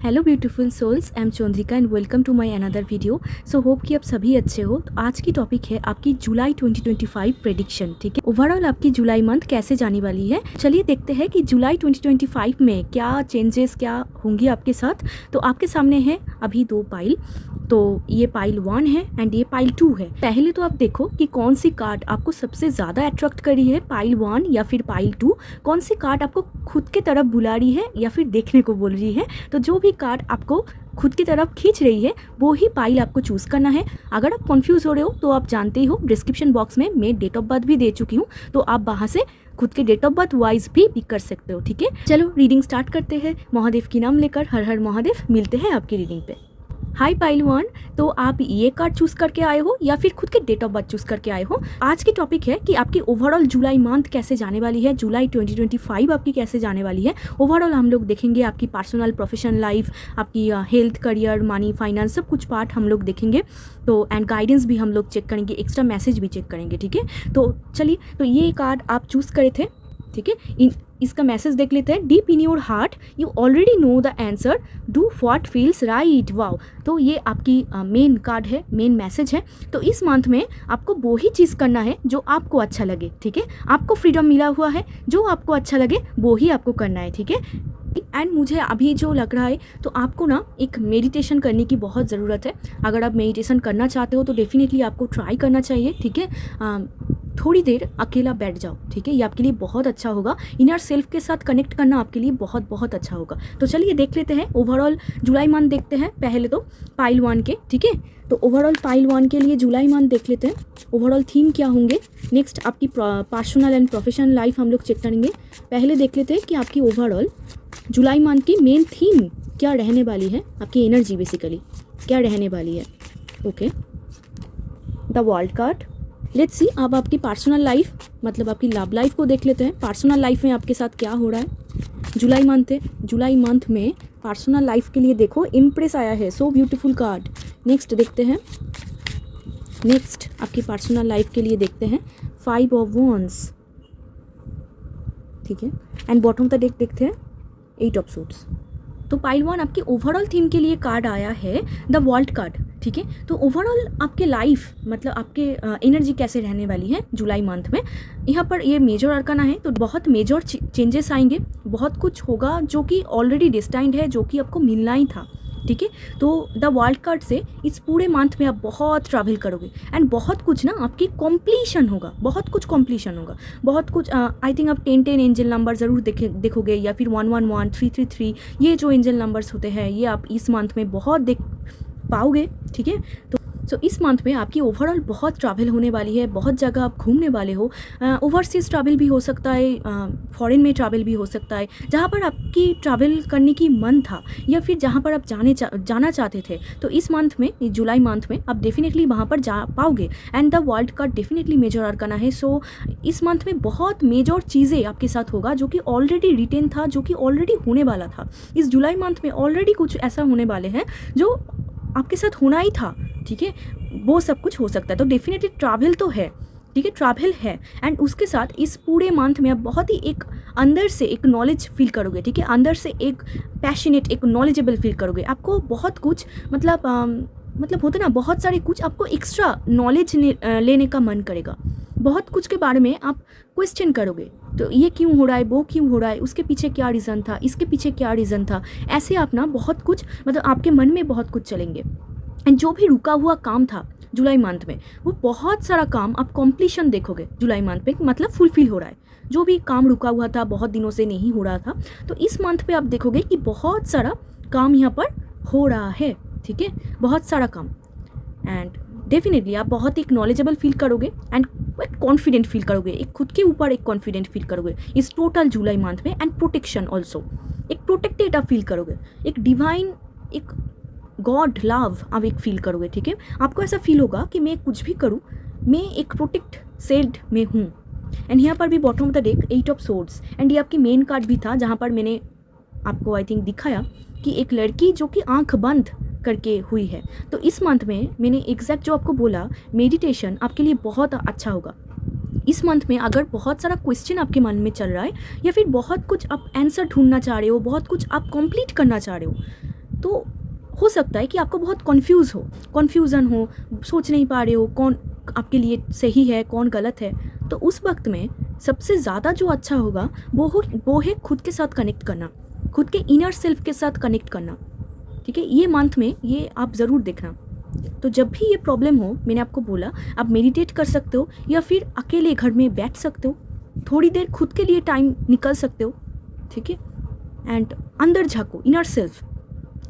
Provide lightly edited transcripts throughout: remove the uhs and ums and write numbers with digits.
Hello beautiful souls, I am Chandrika and welcome to my another video. So hope कि आप सभी अच्छे हो। तो आज की टॉपिक है आपकी जुलाई 2025 प्रेडिक्शन। ठीक है, ओवरऑल आपकी जुलाई मंथ कैसे जाने वाली है, चलिए देखते हैं कि जुलाई 2025 में क्या चेंजेस क्या होंगी आपके साथ। तो आपके सामने है अभी दो पाइल, तो ये पाइल 1 है एंड ये पाइल 2 है। पहले तो आप देखो कि कौन सी कार्ड आपको सबसे ज़्यादा अट्रैक्ट कर रही है, पाइल 1 या फिर पाइल 2। कौन सी कार्ड आपको खुद के तरफ बुला रही है या फिर देखने को बोल रही है। तो जो भी कार्ड आपको खुद की तरफ खींच रही है वो ही पाइल आपको चूज़ करना है। अगर आप कंफ्यूज हो रहे हो तो आप जानते ही हो, डिस्क्रिप्शन बॉक्स में मैं डेट ऑफ बर्थ भी दे चुकी हूँ, तो आप वहाँ से खुद के डेट ऑफ बर्थ वाइज भी पिक कर सकते हो। ठीक है, चलो रीडिंग स्टार्ट करते हैं। महादेव की नाम लेकर हर हर महादेव। मिलते हैं आपकी रीडिंग पे। हाय पाइल 1, तो आप ये कार्ड चूज़ करके आए हो या फिर खुद के डेट ऑफ बर्थ चूज़ करके आए हो। आज की टॉपिक है कि आपकी ओवरऑल जुलाई मंथ कैसे जाने वाली है, जुलाई 2025 आपकी कैसे जाने वाली है। ओवरऑल हम लोग देखेंगे आपकी पर्सनल प्रोफेशनल लाइफ, आपकी हेल्थ, करियर, मनी, फाइनेंस, सब कुछ पार्ट हम लोग देखेंगे। तो एंड गाइडेंस भी हम लोग चेक करेंगे, एक्स्ट्रा मैसेज भी चेक करेंगे। ठीक है, तो चलिए, तो ये कार्ड आप चूज़ करे थे। ठीक है, इसका मैसेज देख लेते हैं। Deep in your heart you already know the answer, do what feels right. Wow, तो ये आपकी मेन कार्ड है, मेन मैसेज है। तो इस मंथ में आपको वो ही चीज़ करना है जो आपको अच्छा लगे। ठीक है, आपको फ्रीडम मिला हुआ है, जो आपको अच्छा लगे वो ही आपको करना है। ठीक है, एंड मुझे अभी जो लग रहा है तो आपको ना एक मेडिटेशन करने की बहुत ज़रूरत है। अगर आप मेडिटेशन करना चाहते हो तो डेफिनेटली आपको ट्राई करना चाहिए। ठीक है, थोड़ी देर अकेला बैठ जाओ। ठीक है, ये आपके लिए बहुत अच्छा होगा। इनर सेल्फ के साथ कनेक्ट करना आपके लिए बहुत बहुत अच्छा होगा। तो चलिए देख लेते हैं ओवरऑल जुलाई मंथ देखते हैं। पहले तो पाइल 1 के। ठीक है, तो ओवरऑल पाइल 1 के लिए जुलाई मंथ देख लेते हैं, ओवरऑल थीम क्या होंगे। नेक्स्ट आपकी पर्सनल एंड प्रोफेशनल लाइफ हम लोग चेक करेंगे। पहले देख लेते हैं कि आपकी ओवरऑल जुलाई मंथ की मेन थीम क्या रहने वाली है, आपकी एनर्जी बेसिकली क्या रहने वाली है। Okay, the world card. Let's see, अब आपकी पर्सनल लाइफ मतलब आपकी लव लाइफ को देख लेते हैं। पर्सनल लाइफ में आपके साथ क्या हो रहा है। जुलाई मंथ है, जुलाई मंथ में पर्सनल लाइफ के लिए देखो इम्प्रेस आया है, सो ब्यूटीफुल कार्ड। नेक्स्ट देखते हैं, नेक्स्ट आपकी पर्सनल लाइफ के लिए देखते हैं 5 ऑफ वॉन्ड्स। ठीक है, and bottom of the deck देखते हैं 8 ऑफ सूट्स। तो पाइल 1 आपकी ओवरऑल थीम के लिए कार्ड आया है द वर्ल्ड कार्ड। ठीक है, तो ओवरऑल आपके लाइफ मतलब आपके एनर्जी कैसे रहने वाली है जुलाई मंथ में। यहाँ पर ये मेजर अरकाना है, तो बहुत मेजर चेंजेस आएंगे, बहुत कुछ होगा जो कि ऑलरेडी डिस्टाइंड है, जो कि आपको मिलना ही था। ठीक है, तो द वर्ल्ड कार्ड से इस पूरे मंथ में आप बहुत ट्रैवल करोगे एंड बहुत कुछ ना आपकी कॉम्प्लीशन होगा, बहुत कुछ कॉम्प्लीशन होगा, बहुत कुछ। आई थिंक आप 10 एंजल नंबर ज़रूर देखोगे या फिर 111 333, ये जो एंजल नंबर्स होते हैं ये आप इस मंथ में बहुत देख पाओगे। ठीक है, तो इस मंथ में आपकी ओवरऑल बहुत ट्रैवल होने वाली है, बहुत जगह आप घूमने वाले हो। ओवरसीज ट्रैवल भी हो सकता है, फॉरेन में ट्रैवल भी हो सकता है, जहाँ पर आपकी ट्रैवल करने की मन था या फिर जहाँ पर आप जाना चाहते थे। तो इस मंथ में, जुलाई मंथ में आप डेफिनेटली वहाँ पर जा पाओगे। And the world card definitely major arcana है। सो इस मंथ में बहुत मेजर चीज़ें आपके साथ होगा जो कि ऑलरेडी रिटेन था, जो कि ऑलरेडी होने वाला था। इस जुलाई मंथ में ऑलरेडी कुछ ऐसा होने वाले हैं जो आपके साथ होना ही था। ठीक है, वो सब कुछ हो सकता है। तो डेफिनेटली ट्रैवल तो है। ठीक है, ट्रैवल है एंड उसके साथ इस पूरे मंथ में आप बहुत ही एक अंदर से एक नॉलेज फील करोगे। ठीक है, अंदर से एक पैशनेट, एक नॉलेजेबल फील करोगे। आपको बहुत कुछ मतलब होता ना, बहुत सारे कुछ आपको एक्स्ट्रा नॉलेज लेने का मन करेगा। बहुत कुछ के बारे में आप क्वेश्चन करोगे, तो ये क्यों हो रहा है, वो क्यों हो रहा है, उसके पीछे क्या रीज़न था, इसके पीछे क्या रीज़न था। ऐसे आप ना बहुत कुछ मतलब आपके मन में बहुत कुछ चलेंगे। एंड जो भी रुका हुआ काम था जुलाई मंथ में, वो बहुत सारा काम आप कॉम्प्लीशन देखोगे जुलाई मंथ में, मतलब फुलफिल हो रहा है। जो भी काम रुका हुआ था, बहुत दिनों से नहीं हो रहा था, तो इस मंथ पे आप देखोगे कि बहुत सारा काम यहाँ पर हो रहा है। ठीक है, बहुत सारा काम। एंड डेफिनेटली आप बहुत एक नॉलेजेबल फील करोगे एंड एक कॉन्फिडेंट फील करोगे, एक खुद के ऊपर एक कॉन्फिडेंट फील करोगे इस टोटल जुलाई मंथ में। एंड प्रोटेक्शन ऑल्सो, एक प्रोटेक्टेड आप फील करोगे, एक डिवाइन, एक गॉड लव आप एक फील करोगे। ठीक है, आपको ऐसा फील होगा कि मैं कुछ भी करूँ, मैं एक प्रोटेक्ट सेल्ड में हूँ। एंड यहाँ पर भी bottom of the deck 8 of swords, and ये आपकी मेन कार्ड भी था, जहाँ पर मैंने आपको आई थिंक दिखाया कि एक लड़की जो कि आंख बंद करके हुई है। तो इस मंथ में मैंने एग्जैक्ट जो आपको बोला, मेडिटेशन आपके लिए बहुत अच्छा होगा। इस मंथ में अगर बहुत सारा क्वेश्चन आपके मन में चल रहा है या फिर बहुत कुछ आप आंसर ढूंढना चाह रहे हो, बहुत कुछ आप कंप्लीट करना चाह रहे हो, तो हो सकता है कि आपको बहुत कन्फ्यूज़न हो, सोच नहीं पा रहे हो कौन आपके लिए सही है कौन गलत है। तो उस वक्त में सबसे ज़्यादा जो अच्छा होगा वो है खुद के साथ कनेक्ट करना, खुद के इनर सेल्फ के साथ कनेक्ट करना। ठीक है, ये मंथ में ये आप ज़रूर देखना। तो जब भी ये प्रॉब्लम हो, मैंने आपको बोला आप मेडिटेट कर सकते हो या फिर अकेले घर में बैठ सकते हो, थोड़ी देर खुद के लिए टाइम निकल सकते हो। ठीक है, एंड अंदर झाँको, inner self,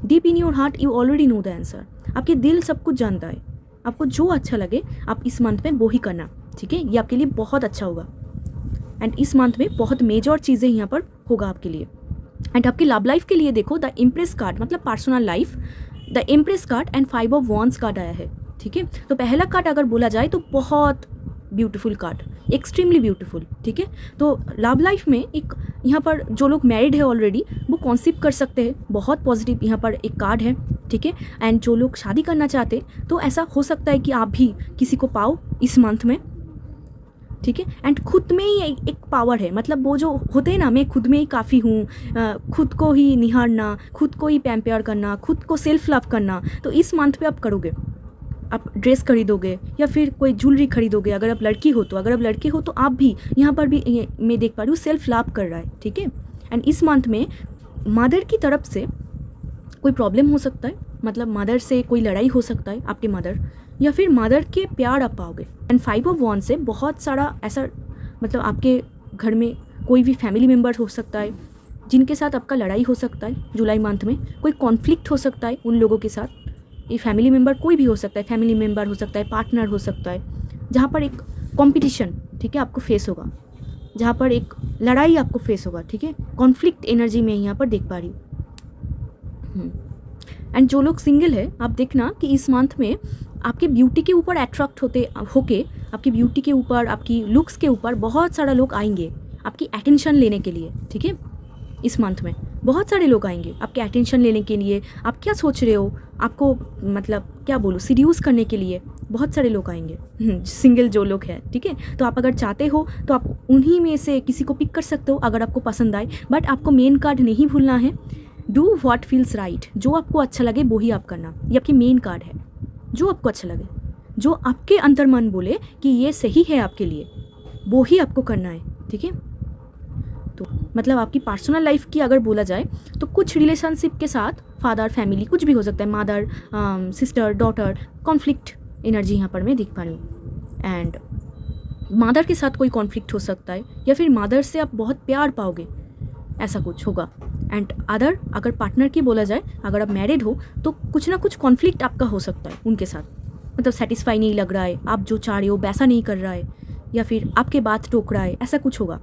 deep in your heart you already know the answer. आपके दिल सब कुछ जानता है, आपको जो अच्छा लगे आप इस मंथ में वो ही करना। ठीक है, ये आपके लिए बहुत अच्छा होगा। एंड इस मंथ में बहुत मेजर चीज़ें यहाँ पर होगा आपके लिए। एंड आपकी लव लाइफ के लिए देखो, द इम्प्रेस कार्ड मतलब personal life, the impress card and 5 of wands card आया है। ठीक है, तो पहला कार्ड अगर बोला जाए तो बहुत ब्यूटीफुल कार्ड, एक्सट्रीमली ब्यूटीफुल। ठीक है, तो लव लाइफ में एक यहाँ पर जो लोग मैरिड है ऑलरेडी वो कॉन्सीव कर सकते हैं, बहुत पॉजिटिव यहाँ पर एक कार्ड है। ठीक है, एंड जो लोग शादी करना चाहते तो ऐसा हो सकता है कि आप भी किसी को पाओ इस मंथ में। ठीक है, एंड खुद में ही एक पावर है, मतलब वो जो होते हैं ना, मैं खुद में ही काफ़ी हूँ, खुद को ही निहारना, खुद को ही पैम्पेयर करना, खुद को सेल्फ लव करना, तो इस मंथ पे आप करोगे। आप ड्रेस खरीदोगे या फिर कोई ज्वेलरी खरीदोगे, अगर आप लड़की हो तो, अगर आप लड़के हो तो आप भी यहाँ पर भी मैं देख पा रही हूँ सेल्फ लव कर रहा है। ठीक है, एंड इस मंथ में मदर की तरफ से कोई प्रॉब्लम हो सकता है, मतलब मदर से कोई लड़ाई हो सकता है आपके मदर, या फिर मदर के प्यार आप पाओगे। एंड 5 ऑफ वॉन्ड्स से बहुत सारा ऐसा, मतलब आपके घर में कोई भी फैमिली मेम्बर हो सकता है जिनके साथ आपका लड़ाई हो सकता है। जुलाई मंथ में कोई कॉन्फ्लिक्ट हो सकता है उन लोगों के साथ, ये फैमिली मेम्बर कोई भी हो सकता है, फैमिली मेम्बर हो सकता है, पार्टनर हो सकता है, जहाँ पर एक कॉम्पिटिशन, ठीक है, आपको फेस होगा, जहाँ पर एक लड़ाई आपको फेस होगा। ठीक है, कॉन्फ्लिक्ट एनर्जी में यहाँ पर देख पा रही हूँ। एंड जो लोग सिंगल है, आप देखना कि इस मंथ में आपके ब्यूटी के ऊपर अट्रैक्ट होके आपकी ब्यूटी के ऊपर, आपकी लुक्स के ऊपर बहुत सारा लोग आएंगे आपकी अटेंशन लेने के लिए। ठीक है, इस मंथ में बहुत सारे लोग आएंगे आपके अटेंशन लेने के लिए, आप क्या सोच रहे हो, आपको मतलब क्या बोलूँ, सीड्यूस करने के लिए बहुत सारे लोग आएंगे, सिंगल जो लोग हैं। ठीक है, तो आप अगर चाहते हो तो आप उन्हीं में से किसी को पिक कर सकते हो अगर आपको पसंद आए। बट आपको मेन कार्ड नहीं भूलना है, डू व्हाट फील्स राइट, जो आपको अच्छा लगे वो ही आप करना। ये आपकी मेन कार्ड है, जो आपको अच्छा लगे, जो आपके अंतर्मन बोले कि ये सही है आपके लिए, वो ही आपको करना है। ठीक है, तो मतलब आपकी पर्सनल लाइफ की अगर बोला जाए तो कुछ रिलेशनशिप के साथ फादर, फैमिली, कुछ भी हो सकता है, mother, sister, daughter, conflict energy यहाँ पर मैं देख पा रही हूँ। एंड मदर के साथ कोई कॉन्फ्लिक्ट हो सकता है, या फिर मदर से आप बहुत प्यार पाओगे, ऐसा कुछ होगा। एंड अगर पार्टनर की बोला जाए, अगर आप मैरिड हो तो कुछ ना कुछ कॉन्फ्लिक्ट आपका हो सकता है उनके साथ, मतलब सेटिस्फाई नहीं लग रहा है, आप जो चाह रहे हो वैसा नहीं कर रहा है, या फिर आपके बात टोक रहा है, ऐसा कुछ होगा।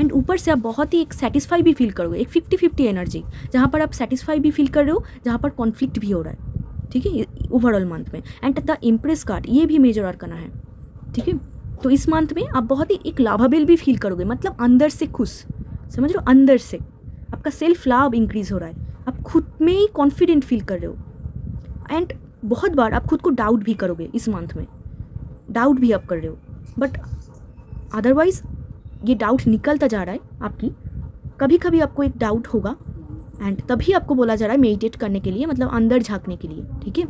एंड ऊपर से आप बहुत ही एक सेटिस्फाई भी फील करोगे, एक 50-50 एनर्जी, जहाँ पर आप सेटिस्फाई भी फील कर रहे हो, जहाँ पर कॉन्फ्लिक्ट भी हो रहा है। ठीक है, ओवरऑल मंथ में। एंड द इम्प्रेस कार्ड, ये भी मेजर और करना है। ठीक है, तो इस मंथ में आप बहुत ही एक लाभाबेल भी फील करोगे, मतलब अंदर से खुश, समझ रहे हो, अंदर से आपका सेल्फ लव इंक्रीज हो रहा है, आप खुद में ही कॉन्फिडेंट फील कर रहे हो। एंड बहुत बार आप खुद को डाउट भी करोगे इस मंथ में, डाउट भी आप कर रहे हो, बट अदरवाइज ये डाउट निकलता जा रहा है आपकी। कभी कभी आपको एक डाउट होगा एंड तभी आपको बोला जा रहा है मेडिटेट करने के लिए, मतलब अंदर झांकने के लिए। ठीक है,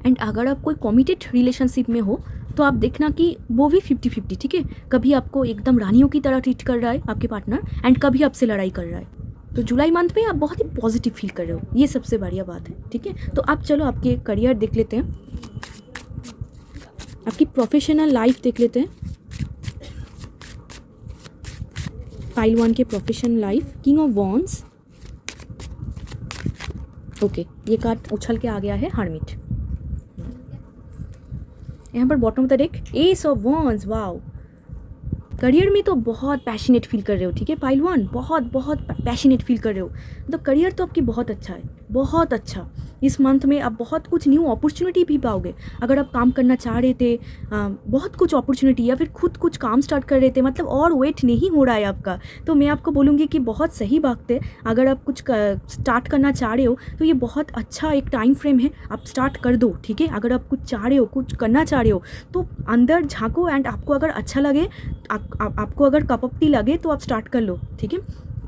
एंड अगर आप कोई कमिटेड रिलेशनशिप में हो तो आप देखना कि वो भी 50-50। ठीक है, कभी आपको एकदम रानियों की तरह ट्रीट कर रहा है आपके पार्टनर, एंड कभी आपसे लड़ाई कर रहा है। तो जुलाई मंथ में आप बहुत ही पॉजिटिव फील कर रहे हो, ये सबसे बढ़िया बात है। ठीक है, तो आप चलो आपके करियर देख लेते हैं, आपकी प्रोफेशनल लाइफ देख लेते हैं। पाइल 1 के professional life, king of wands. Okay, ये कार्ड उछल के आ गया है हर्मिट। यहाँ पर bottom of the deck S of wands. Wow, career में तो बहुत पैशनेट फील कर रहे हो। ठीक है, पाइल 1 बहुत बहुत पैशनेट फील कर रहे हो, मतलब करियर तो आपकी बहुत अच्छा है, बहुत अच्छा। इस मंथ में आप बहुत कुछ न्यू अपॉर्चुनिटी भी पाओगे। अगर आप काम करना चाह रहे थे, बहुत कुछ अपॉर्चुनिटी, या फिर खुद कुछ काम स्टार्ट कर रहे थे, मतलब और वेट नहीं हो रहा है आपका, तो मैं आपको बोलूँगी कि बहुत सही बात है। अगर आप कुछ स्टार्ट करना चाह रहे हो तो ये बहुत अच्छा एक टाइम फ्रेम है, आप स्टार्ट कर दो। ठीक है, अगर आप कुछ चाह रहे हो, कुछ करना चाह रहे हो तो अंदर झाँको, एंड आपको अगर अच्छा लगे, आपको अगर कप ऑफ टी लगे तो आप स्टार्ट कर लो। ठीक है,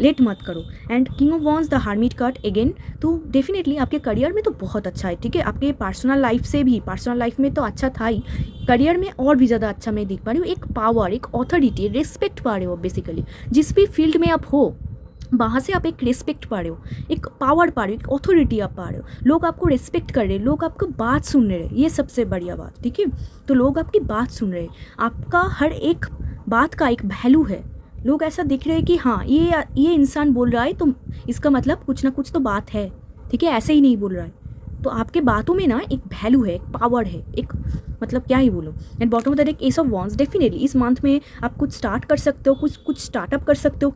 लेट मत करो। And king of wands the hermit card again, तो डेफिनेटली आपके करियर में तो बहुत अच्छा है, ठीक है। आपके पर्सनल लाइफ से भी, पर्सनल लाइफ में तो अच्छा था ही, करियर में और भी ज़्यादा अच्छा मैं देख पा रही हूँ। एक पावर, एक ऑथोरिटी, रिस्पेक्ट पा रहे हो बेसिकली, जिस भी फील्ड में आप हो वहाँ से आप एक रिस्पेक्ट पा रहे हो, एक पावर पा रहे हो, एक ऑथोरिटी आप पा रहे हो। लोग आपको रिस्पेक्ट कर रहे हैं, लोग आपको बात सुन रहे हैं, ये सबसे बढ़िया बात, ठीक है। तो लोग आपकी बात सुन रहे हैं, आपका हर एक बात का एक वैल्यू है। लोग ऐसा देख रहे हैं कि हाँ ये इंसान बोल रहा है तो इसका मतलब कुछ ना कुछ तो बात है, ठीक है, ऐसे ही नहीं बोल रहा है। तो आपके बातों में ना एक वैल्यू है, एक पावर है, एक मतलब क्या ही बोलो। And bottom of the deck S of wands, definitely इस मंथ में आप कुछ स्टार्ट कर सकते हो, कुछ स्टार्टअप कर सकते हो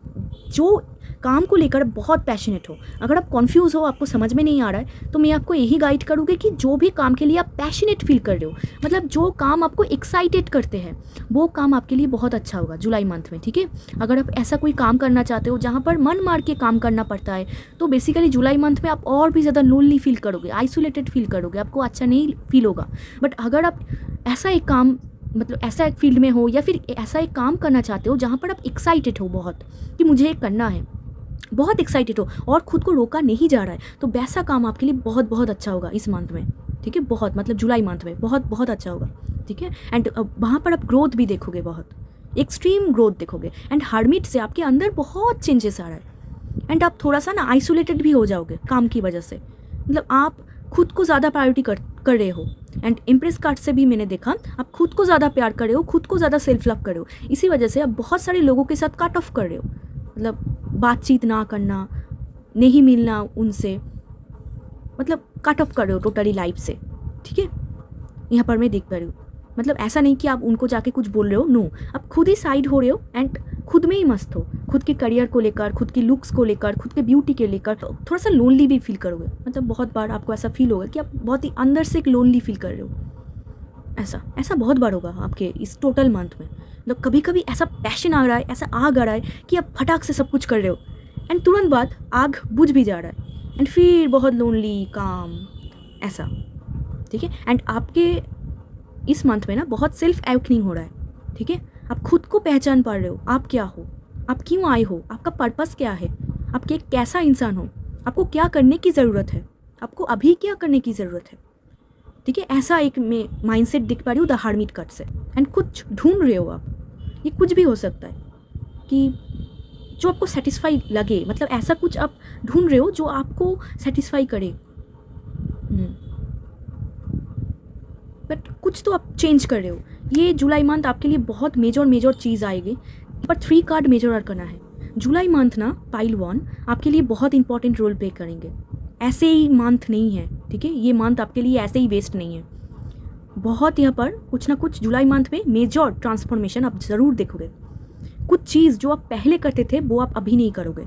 जो काम को लेकर बहुत पैशनेट हो। अगर आप कॉन्फ्यूज़ हो, आपको समझ में नहीं आ रहा है, तो मैं आपको यही गाइड करूँगी कि जो भी काम के लिए आप पैशनेट फील कर रहे हो, मतलब जो काम आपको एक्साइटेड करते हैं, वो काम आपके लिए बहुत अच्छा होगा जुलाई मंथ में, ठीक है। अगर आप ऐसा कोई काम करना चाहते हो जहाँ पर मन मार के काम करना पड़ता है, तो बेसिकली जुलाई मंथ में आप और भी ज़्यादा लोनली फील करोगे, आइसोलेटेड फील करोगे, आपको अच्छा नहीं फील होगा। बट अगर आप ऐसा एक काम, मतलब ऐसा एक फील्ड में हो, या फिर ऐसा एक काम करना चाहते हो जहाँ पर आप एक्साइटेड हो बहुत कि मुझे ये करना है, बहुत एक्साइटेड हो और खुद को रोका नहीं जा रहा है, तो वैसा काम आपके लिए बहुत बहुत अच्छा होगा इस मंथ में, ठीक है। बहुत मतलब जुलाई मंथ में बहुत बहुत अच्छा होगा, ठीक है। एंड वहाँ पर आप ग्रोथ भी देखोगे, बहुत एक्सट्रीम ग्रोथ देखोगे। एंड हार्मिट से आपके अंदर बहुत चेंजेस आ रहा है। एंड आप थोड़ा सा ना आइसोलेटेड भी हो जाओगे काम की वजह से, मतलब आप खुद को ज़्यादा प्रायोरिटी कर रहे हो। एंड इम्प्रेस कार्ड से भी मैंने देखा आप खुद को ज़्यादा प्यार कर रहे हो, खुद को ज़्यादा सेल्फ लव कर रहे हो, इसी वजह से आप बहुत सारे लोगों के साथ कट ऑफ कर रहे हो, मतलब बातचीत ना करना, नहीं मिलना उनसे, मतलब कट ऑफ कर रहे हो टोटली लाइफ से, ठीक है। यहाँ पर मैं देख पा रही हूँ, मतलब ऐसा नहीं कि आप उनको जाके कुछ बोल रहे हो, नो, आप खुद ही साइड हो रहे हो एंड खुद में ही मस्त हो, खुद के करियर को लेकर, खुद की लुक्स को लेकर, खुद के ब्यूटी के लेकर। तो थोड़ा सा लोनली भी फील करोगे, मतलब बहुत बार आपको ऐसा फील होगा कि आप बहुत ही अंदर से एक लोनली फील कर रहे हो। ऐसा बहुत बार होगा आपके इस टोटल मंथ में। मतलब कभी कभी ऐसा पैशन आ रहा है, ऐसा आग आ रहा है कि आप फटाक से सब कुछ कर रहे हो एंड तुरंत बाद आग बुझ भी जा रहा है एंड फिर बहुत लोनली, काम, ऐसा, ठीक है। एंड आपके इस मंथ में ना बहुत सेल्फ एवकनिंग हो रहा है, ठीक है। आप खुद को पहचान पा रहे हो, आप क्या हो, आप क्यों आए हो, आपका पर्पस क्या है, आप एक कैसा इंसान हो, आपको क्या करने की ज़रूरत है, आपको अभी क्या करने की ज़रूरत है, ठीक है। ऐसा एक मैं माइंडसेट दिख पा रही हूँ द हार्मिट कार्ड से। एंड कुछ ढूंढ रहे हो आप, ये कुछ भी हो सकता है कि जो आपको सेटिस्फाई लगे, मतलब ऐसा कुछ आप ढूंढ रहे हो जो आपको सेटिस्फाई करे, बट कुछ तो आप चेंज कर रहे हो। ये जुलाई मंथ आपके लिए बहुत मेजर चीज़ आएगी, पर 3 कार्ड मेजर और करना है जुलाई मंथ ना। पाइल 1 आपके लिए बहुत इंपॉर्टेंट रोल प्ले करेंगे, ऐसे ही मंथ नहीं है, ठीक है। ये मंथ आपके लिए ऐसे ही वेस्ट नहीं है, बहुत यहाँ पर कुछ ना कुछ जुलाई मंथ में मेजर ट्रांसफॉर्मेशन आप ज़रूर देखोगे। कुछ चीज़ जो आप पहले करते थे वो आप अभी नहीं करोगे,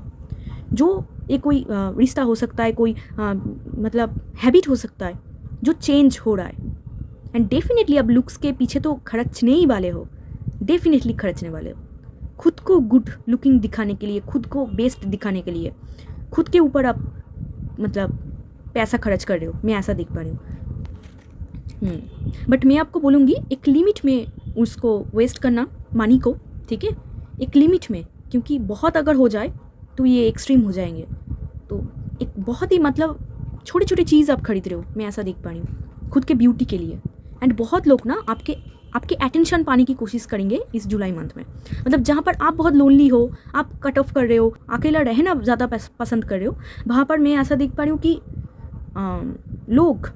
जो एक कोई रिश्ता हो सकता है, कोई मतलब हैबिट हो सकता है जो चेंज हो रहा है। एंड डेफिनेटली अब लुक्स के पीछे तो खर्चने ही वाले हो, डेफिनेटली खर्चने वाले हो, खुद को गुड लुकिंग दिखाने के लिए, खुद को बेस्ट दिखाने के लिए, खुद के ऊपर आप मतलब पैसा खर्च कर रहे हो, मैं ऐसा देख पा रही हूँ। बट मैं आपको बोलूँगी एक लिमिट में उसको वेस्ट करना, मनी को, ठीक है, एक लिमिट में, क्योंकि बहुत अगर हो जाए तो ये एक्सट्रीम हो जाएंगे। तो एक बहुत ही मतलब छोटे छोटे चीज़ आप खरीद रहे हो, मैं ऐसा देख पा रही हूँ खुद के ब्यूटी के लिए। एंड बहुत लोग ना आपके अटेंशन पाने की कोशिश करेंगे इस जुलाई मंथ में, मतलब जहाँ पर आप बहुत लोनली हो, आप कट ऑफ कर रहे हो, अकेला रहना ज़्यादा पसंद कर रहे हो, वहाँ पर मैं ऐसा देख पा रही हूँ कि लोग,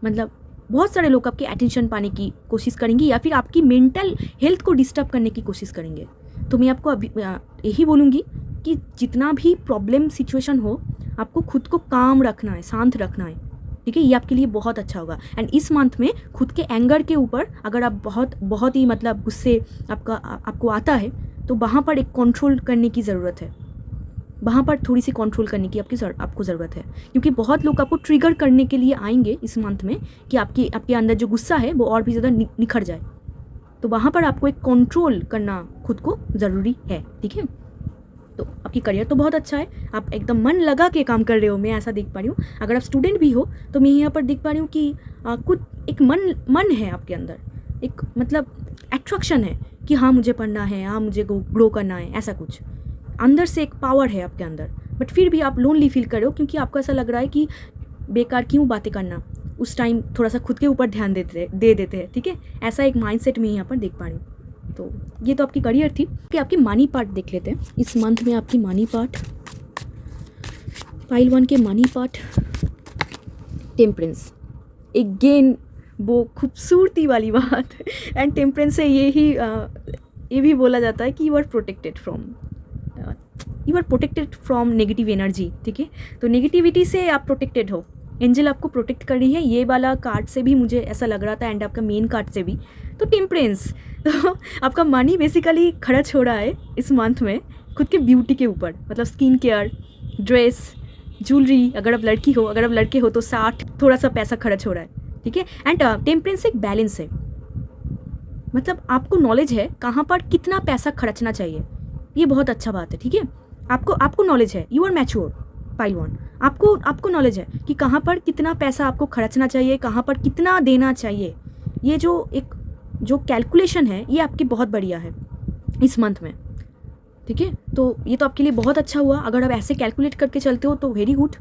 मतलब बहुत सारे लोग आपके अटेंशन पाने की कोशिश करेंगे या फिर आपकी मेंटल हेल्थ को डिस्टर्ब करने की कोशिश करेंगे। तो मैं आपको अभी यही बोलूँगी कि जितना भी प्रॉब्लम सिचुएशन हो, आपको खुद को काम रखना है, शांत रखना है, ठीक है। ये आपके लिए बहुत अच्छा होगा। एंड इस मंथ में खुद के एंगर के ऊपर अगर आप बहुत ही मतलब गुस्से आपको आता है, तो वहाँ पर एक कंट्रोल करने की ज़रूरत है, वहाँ पर थोड़ी सी कंट्रोल करने की आपको ज़रूरत है, क्योंकि बहुत लोग आपको ट्रिगर करने के लिए आएंगे इस मंथ में कि आपके अंदर जो गुस्सा है वो और भी ज़्यादा निखर जाए। तो वहाँ पर आपको एक कंट्रोल करना खुद को ज़रूरी है, ठीक है। तो आपकी करियर तो बहुत अच्छा है, आप एकदम मन लगा के काम कर रहे हो, मैं ऐसा देख पा रही हूँ। अगर आप स्टूडेंट भी हो तो मैं यहाँ पर देख पा रही हूँ कि कुछ एक मन है आपके अंदर, एक मतलब एट्रैक्शन है कि हाँ मुझे पढ़ना है, हाँ मुझे ग्रो करना है, ऐसा कुछ अंदर से एक पावर है आपके अंदर, बट फिर भी आप लोनली फील कर रहे हो क्योंकि आपको ऐसा लग रहा है कि बेकार क्यों बातें करना, उस टाइम थोड़ा सा खुद के ऊपर ध्यान दे देते हैं, ठीक है। ऐसा एक माइंडसेट में यहाँ पर देख पा रही हूँ। तो ये तो आपकी करियर थी कि आपकी मनी पार्ट देख लेते हैं। इस मंथ में आपकी मनी पार्ट, पाइल 1 के मनी पार्ट, टेम्परेंस, अगेन वो खूबसूरती वाली बात। एंड टेम्परेंस से ये भी बोला जाता है कि you are protected from negative energy, ठीक है। तो नेगेटिविटी से आप प्रोटेक्टेड हो, एंजल आपको प्रोटेक्ट कर रही है। ये वाला कार्ड से भी मुझे ऐसा लग रहा था एंड आपका मेन कार्ड से भी। तो टेम्परेंस, तो आपका मनी बेसिकली खर्च हो रहा है इस मंथ में खुद के ब्यूटी के ऊपर, मतलब स्किन केयर, ड्रेस, ज्वेलरी। अगर आप लड़की हो, अगर आप लड़के हो तो 60 थोड़ा सा पैसा खर्च हो रहा है, ठीक है। एंड टेम्परेंस एक बैलेंस है, मतलब आपको नॉलेज है कहाँ पर कितना पैसा खर्चना चाहिए, ये बहुत अच्छा बात है, ठीक है। आपको नॉलेज है, यू आर मैच्योर पाइल 1, आपको नॉलेज है कि कहाँ पर कितना पैसा आपको खर्चना चाहिए, कहाँ पर कितना देना चाहिए। ये जो कैलकुलेशन है ये आपकी बहुत बढ़िया है इस मंथ में, ठीक है। तो ये तो आपके लिए बहुत अच्छा हुआ। अगर आप ऐसे कैलकुलेट करके चलते हो तो वेरी गुड।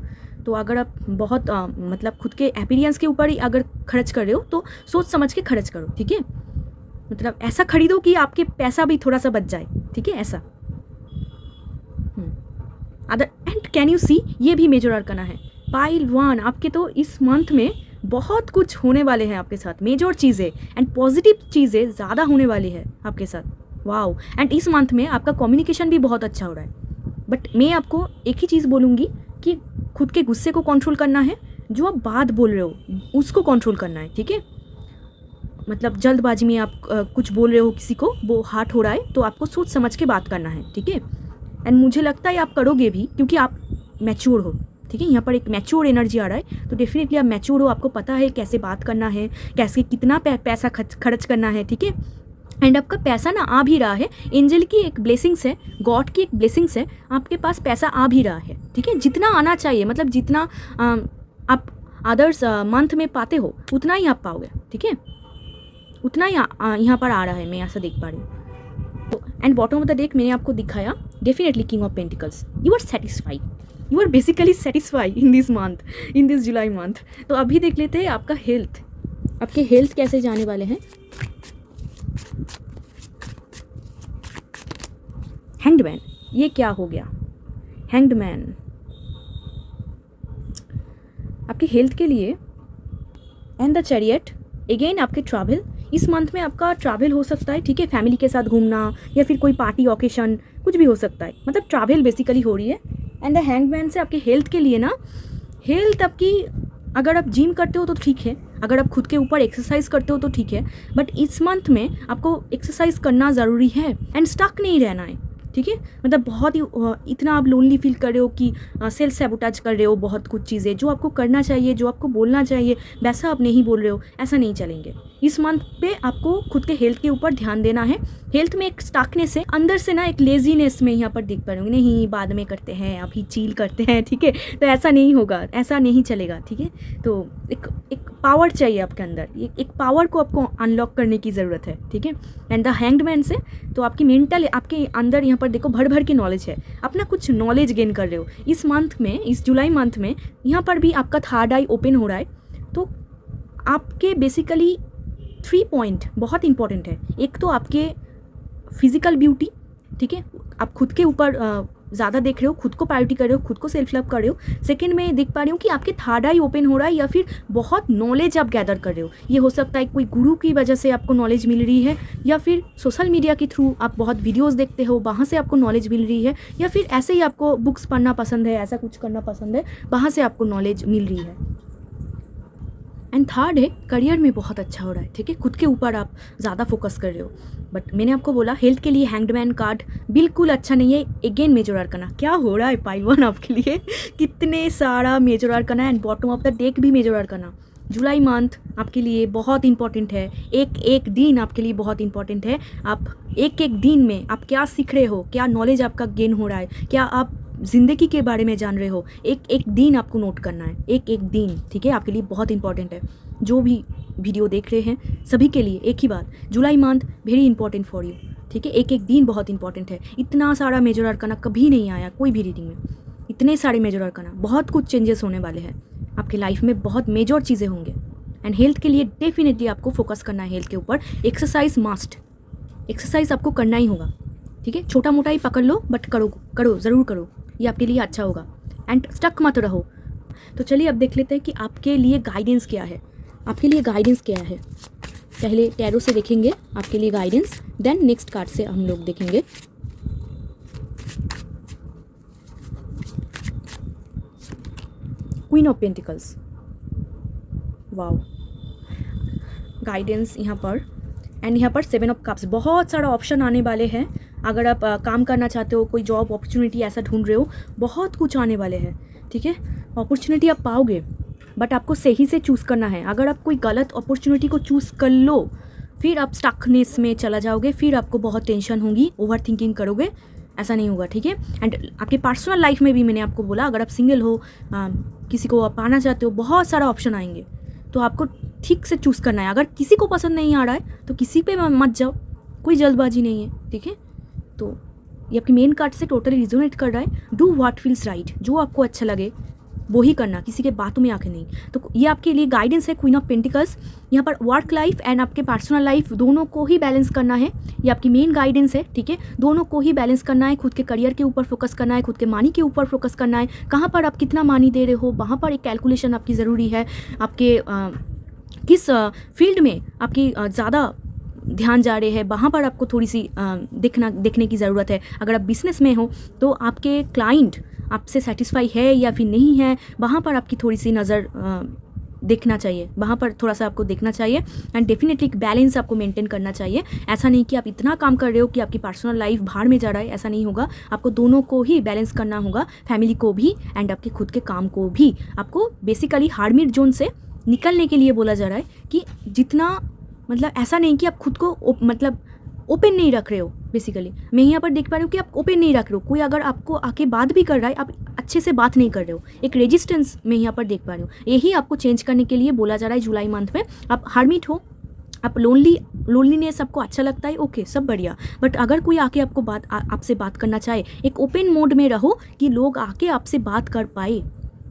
तो अगर आप बहुत मतलब खुद के अपीयरेंस के ऊपर ही अगर खर्च कर रहे हो तो सोच समझ के खर्च करो, ठीक है। मतलब ऐसा खरीदो कि आपके पैसा भी थोड़ा सा बच जाए, ठीक है, ऐसा। Other and can you see, ये भी मेजर आर्कना है पाइल 1। आपके तो इस मंथ में बहुत कुछ होने वाले हैं आपके साथ, मेजर चीज़ें एंड पॉजिटिव चीज़ें ज़्यादा होने वाली है आपके साथ। वाओ। एंड इस मंथ में आपका कम्युनिकेशन भी बहुत अच्छा हो रहा है। बट मैं आपको एक ही चीज़ बोलूँगी कि खुद के गुस्से को कंट्रोल करना है, जो आप बात बोल रहे हो उसको कंट्रोल करना है, ठीक है। मतलब जल्दबाजी में आप कुछ बोल रहे हो किसी को, वो हार्ट हो रहा है, तो आपको सोच समझ के बात करना है, ठीक है। एंड मुझे लगता है आप करोगे भी क्योंकि आप मैच्योर हो, ठीक है। यहाँ पर एक मैच्योर एनर्जी आ रहा है, तो डेफिनेटली आप मैच्योर हो, आपको पता है कैसे बात करना है, कैसे कितना पैसा खर्च करना है, ठीक है। एंड आपका पैसा ना आ भी रहा है, एंजल की एक ब्लेसिंग्स है, गॉड की एक ब्लेसिंग्स है, आपके पास पैसा आ भी रहा है, ठीक है। जितना आना चाहिए, मतलब जितना आप अदर्स मंथ में पाते हो उतना ही आप पाओगे, ठीक है। उतना ही यहाँ पर आ रहा है, मैं ऐसा देख पा रही हूँ। तो and bottom of the deck मैंने आपको दिखाया, definitely king of pentacles. You are satisfied, you are basically satisfied in this month, in this July month. तो अभी देख लेते हैं आपका हेल्थ, आपके हेल्थ कैसे जाने वाले हैं। हैंग्ड मैन, ये क्या हो गया, हैंग्ड मैन आपके हेल्थ के लिए। एंड द चैरियट, अगेन आपके ट्रैवल, इस मंथ में आपका ट्रैवल हो सकता है, ठीक है। फैमिली के साथ घूमना या फिर कोई पार्टी ओकेशन कुछ भी हो सकता है, मतलब ट्रैवल बेसिकली हो रही है। एंड द हैंगमैन से आपके हेल्थ के लिए ना, हेल्थ आपकी, अगर आप जिम करते हो तो ठीक है, अगर आप खुद के ऊपर एक्सरसाइज करते हो तो ठीक है, बट इस मंथ में आपको एक्सरसाइज करना ज़रूरी है एंड स्टक नहीं रहना है, ठीक है। मतलब बहुत ही इतना आप लोनली फील कर रहे हो कि सेल्फ सैबोटेज कर रहे हो, बहुत कुछ चीज़ें जो आपको करना चाहिए, जो आपको बोलना चाहिए वैसा आप नहीं बोल रहे हो, ऐसा नहीं चलेंगे। इस मंथ पे आपको खुद के हेल्थ के ऊपर ध्यान देना है। हेल्थ में एक स्टाकनेस है, अंदर से ना एक लेजीनेस में यहाँ पर देख पा रही हूँ, नहीं बाद में करते हैं, अभी चिल करते हैं, ठीक है। तो ऐसा नहीं होगा, ऐसा नहीं चलेगा, ठीक है। तो एक पावर चाहिए आपके अंदर, एक पावर को आपको अनलॉक करने की ज़रूरत है, ठीक है। एंड द हैंग्ड मैन से तो आपकी मेंटल, आपके अंदर यहाँ पर देखो भर भर के नॉलेज है, अपना कुछ नॉलेज गेन कर रहे हो इस मंथ में, इस जुलाई मंथ में। यहाँ पर भी आपका थर्ड आई ओपन हो रहा है, तो आपके बेसिकली 3 पॉइंट बहुत इंपॉर्टेंट है। एक तो आपके फिजिकल ब्यूटी, ठीक है, आप खुद के ऊपर ज़्यादा देख रहे हो, खुद को प्रायोरिटी कर रहे हो, खुद को सेल्फ लव कर रहे हो। सेकंड में देख पा रही हूँ कि आपके थर्ड आई ओपन हो रहा है, या फिर बहुत नॉलेज आप गैदर कर रहे हो। ये हो सकता है कोई गुरु की वजह से आपको नॉलेज मिल रही है, या फिर सोशल मीडिया के थ्रू आप बहुत वीडियोस देखते हो, वहाँ से आपको नॉलेज मिल रही है, या फिर ऐसे ही आपको बुक्स पढ़ना पसंद है, ऐसा कुछ करना पसंद है, वहाँ से आपको नॉलेज मिल रही है। एंड थर्ड है करियर में बहुत अच्छा हो रहा है, ठीक है, खुद के ऊपर आप ज़्यादा फोकस कर रहे हो। बट मैंने आपको बोला हेल्थ के लिए हैंग्डमैन कार्ड बिल्कुल अच्छा नहीं है। अगेन मेजर आर्कना, क्या हो रहा है पाइल 1 आपके लिए, कितने सारा major arcana and bottom of the deck भी मेजर आर्कना। जुलाई मंथ आपके लिए बहुत इंपॉर्टेंट है, एक एक दिन आपके लिए बहुत इंपॉर्टेंट है। आप एक एक दिन में आप क्या सीख रहे हो, क्या नॉलेज आपका गेन हो रहा है, क्या आप ज़िंदगी के बारे में जान रहे हो, एक एक दिन आपको नोट करना है, एक एक दिन, ठीक है, आपके लिए बहुत इंपॉर्टेंट है। जो भी वीडियो देख रहे हैं सभी के लिए एक ही बात, July month very important for you, ठीक है। एक एक दिन बहुत इंपॉर्टेंट है। इतना सारा मेजर अरकाना कभी नहीं आया कोई भी रीडिंग में, इतने सारे मेजर अरकाना। बहुत कुछ चेंजेस होने वाले हैं आपके लाइफ में, बहुत मेजर चीज़ें होंगे। एंड हेल्थ के लिए डेफिनेटली आपको फोकस करना है हेल्थ के ऊपर। एक्सरसाइज मस्ट, एक्सरसाइज आपको करना ही होगा, ठीक है। छोटा मोटा ही पकड़ लो बट करो करो, ज़रूर करो, ये आपके लिए अच्छा होगा। एंड स्टक मत रहो। तो चलिए अब देख लेते हैं कि आपके लिए गाइडेंस क्या है, आपके लिए गाइडेंस क्या है। पहले टैरो से देखेंगे आपके लिए गाइडेंस, देन नेक्स्ट कार्ड से हम लोग देखेंगे। Queen of pentacles, wow, guidance यहाँ पर। एंड यहाँ पर 7 ऑफ कप्स। बहुत सारा ऑप्शन आने वाले हैं। अगर आप काम करना चाहते हो, कोई जॉब अपॉर्चुनिटी ऐसा ढूंढ रहे हो, बहुत कुछ आने वाले हैं, ठीक है। अपॉर्चुनिटी आप पाओगे बट आपको सही से चूज़ करना है। अगर आप कोई गलत अपॉर्चुनिटी को चूज़ कर लो फिर आप स्टकनेस में चला जाओगे, फिर आपको बहुत टेंशन होगी, ओवर थिंकिंग करोगे, ऐसा नहीं होगा, ठीक है। एंड आपके पर्सनल लाइफ में भी मैंने आपको बोला अगर आप सिंगल हो, किसी को आप पाना चाहते हो, बहुत सारा ऑप्शन आएंगे, तो आपको ठीक से चूज़ करना है। अगर किसी को पसंद नहीं आ रहा है तो किसी पे मत जाओ, कोई जल्दबाजी नहीं है, ठीक है। तो ये आपकी मेन कार्ड से टोटली रिजोनेट कर रहा है। डू व्हाट फील्स राइट, जो आपको अच्छा लगे वो ही करना, किसी के बातों में आके नहीं। तो ये आपके लिए गाइडेंस है क्वीन ऑफ पेंटिकल्स। यहाँ पर वर्क लाइफ एंड आपके पर्सनल लाइफ दोनों को ही बैलेंस करना है, ये आपकी मेन गाइडेंस है, ठीक है। दोनों को ही बैलेंस करना है, खुद के करियर के ऊपर फोकस करना है, खुद के मनी के ऊपर फोकस करना है। कहाँ पर आप कितना मनी दे रहे हो, वहाँ पर एक कैलकुलेशन आपकी ज़रूरी है। आपके किस फील्ड में आपकी ज़्यादा ध्यान जा रहे हैं, वहाँ पर आपको थोड़ी सी देखने की ज़रूरत है। अगर आप बिजनेस में हो तो आपके क्लाइंट आपसे सेटिस्फाई है या फिर नहीं है, वहाँ पर आपकी थोड़ी सी नज़र देखना चाहिए, वहाँ पर थोड़ा सा आपको देखना चाहिए। एंड डेफिनेटली बैलेंस आपको मेंटेन करना चाहिए। ऐसा नहीं कि आप इतना काम कर रहे हो कि आपकी पर्सनल लाइफ भाड़ में जा रहा है, ऐसा नहीं होगा। आपको दोनों को ही बैलेंस करना होगा, फैमिली को भी एंड आपके खुद के काम को भी। आपको बेसिकली हार्मिट जोन से निकलने के लिए बोला जा रहा है कि जितना मतलब ऐसा नहीं कि आप खुद को मतलब ओपन नहीं रख रहे हो। बेसिकली मैं यहाँ पर देख पा रही हूँ कि आप ओपन नहीं रख रहे हो। कोई अगर आपको आके बात भी कर रहा है, आप अच्छे से बात नहीं कर रहे हो, एक रेजिस्टेंस मैं यहाँ पर देख पा रही हूँ। यही आपको चेंज करने के लिए बोला जा रहा है जुलाई मंथ में। आप हार्मिट हो, आप लोनलीनेस आपको अच्छा लगता है, ओके, सब बढ़िया। बट अगर कोई आके आपको आपसे बात करना चाहे, एक ओपन मोड में रहो कि लोग आके आपसे बात कर पाए।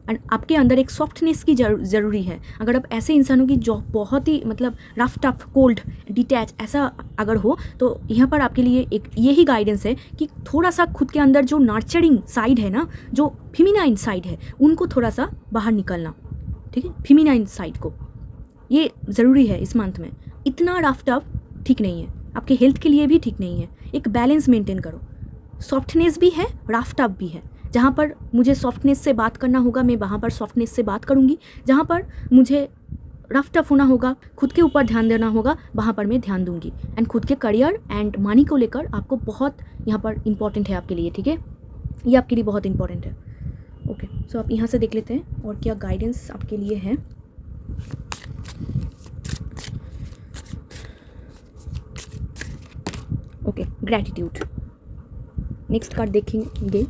एंड आपके अंदर एक सॉफ्टनेस की ज़रूरी है। अगर आप ऐसे इंसानों की जो बहुत ही मतलब रफ टफ कोल्ड डिटैच ऐसा अगर हो, तो यहाँ पर आपके लिए एक यही गाइडेंस है कि थोड़ा सा खुद के अंदर जो नर्चरिंग साइड है ना, जो फेमिनाइन साइड है, उनको थोड़ा सा बाहर निकलना, ठीक है। फेमिनाइन साइड को ये ज़रूरी है इस मंथ में। इतना रफ टफ ठीक नहीं है, आपके हेल्थ के लिए भी ठीक नहीं है। एक बैलेंस मेंटेन करो, सॉफ्टनेस भी है, रफ टफ भी है। जहाँ पर मुझे सॉफ्टनेस से बात करना होगा मैं वहाँ पर सॉफ्टनेस से बात करूँगी, जहाँ पर मुझे रफ टफ होना होगा, खुद के ऊपर ध्यान देना होगा, वहाँ पर मैं ध्यान दूंगी। एंड खुद के करियर एंड मनी को लेकर आपको बहुत यहाँ पर इम्पॉर्टेंट है आपके लिए, ठीक है। ये आपके लिए बहुत इंपॉर्टेंट है, ओके। सो आप यहाँ से देख लेते हैं और क्या गाइडेंस आपके लिए है। Okay, gratitude. नेक्स्ट कार्ड देखेंगे।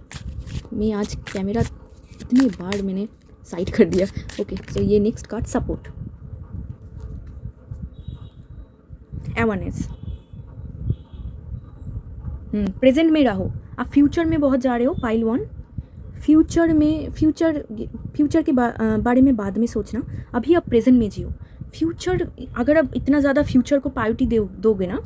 मैं आज कैमरा इतनी बार मैंने साइड कर दिया, ओके। सो ये next card support, awareness. Present में रहो, आप फ्यूचर में बहुत जा रहे हो पाइल 1। फ्यूचर के बारे में बाद में सोचना, अभी आप प्रेजेंट में जियो। फ्यूचर अगर आप इतना ज़्यादा फ्यूचर को प्रायोरिटी दोगे ना,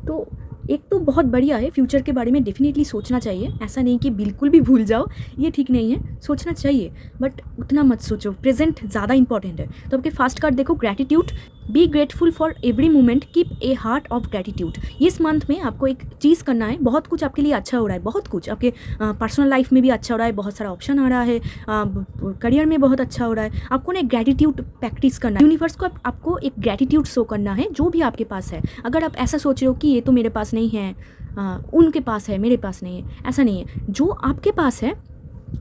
तो एक तो बहुत बढ़िया है, फ्यूचर के बारे में डेफिनेटली सोचना चाहिए। ऐसा नहीं कि बिल्कुल भी भूल जाओ, ये ठीक नहीं है, सोचना चाहिए बट उतना मत सोचो, प्रेजेंट ज़्यादा इंपॉर्टेंट है। तो आपके फर्स्ट कार्ड देखो, gratitude. Be grateful for every moment, keep a heart of gratitude. इस मंथ में आपको एक चीज़ करना है, बहुत कुछ आपके लिए अच्छा हो रहा है, बहुत कुछ आपके पर्सनल लाइफ में भी अच्छा हो रहा है, बहुत सारा ऑप्शन आ रहा है, करियर में बहुत अच्छा हो रहा है। आपको ना एक ग्रैटिट्यूड प्रैक्टिस करना है, यूनिवर्स को आपको एक ग्रैटिट्यूड शो करना है जो भी आपके पास है। अगर आप ऐसा सोच रहे हो कि ये तो मेरे पास नहीं है, उनके पास है, मेरे पास नहीं है, ऐसा नहीं है। जो आपके पास है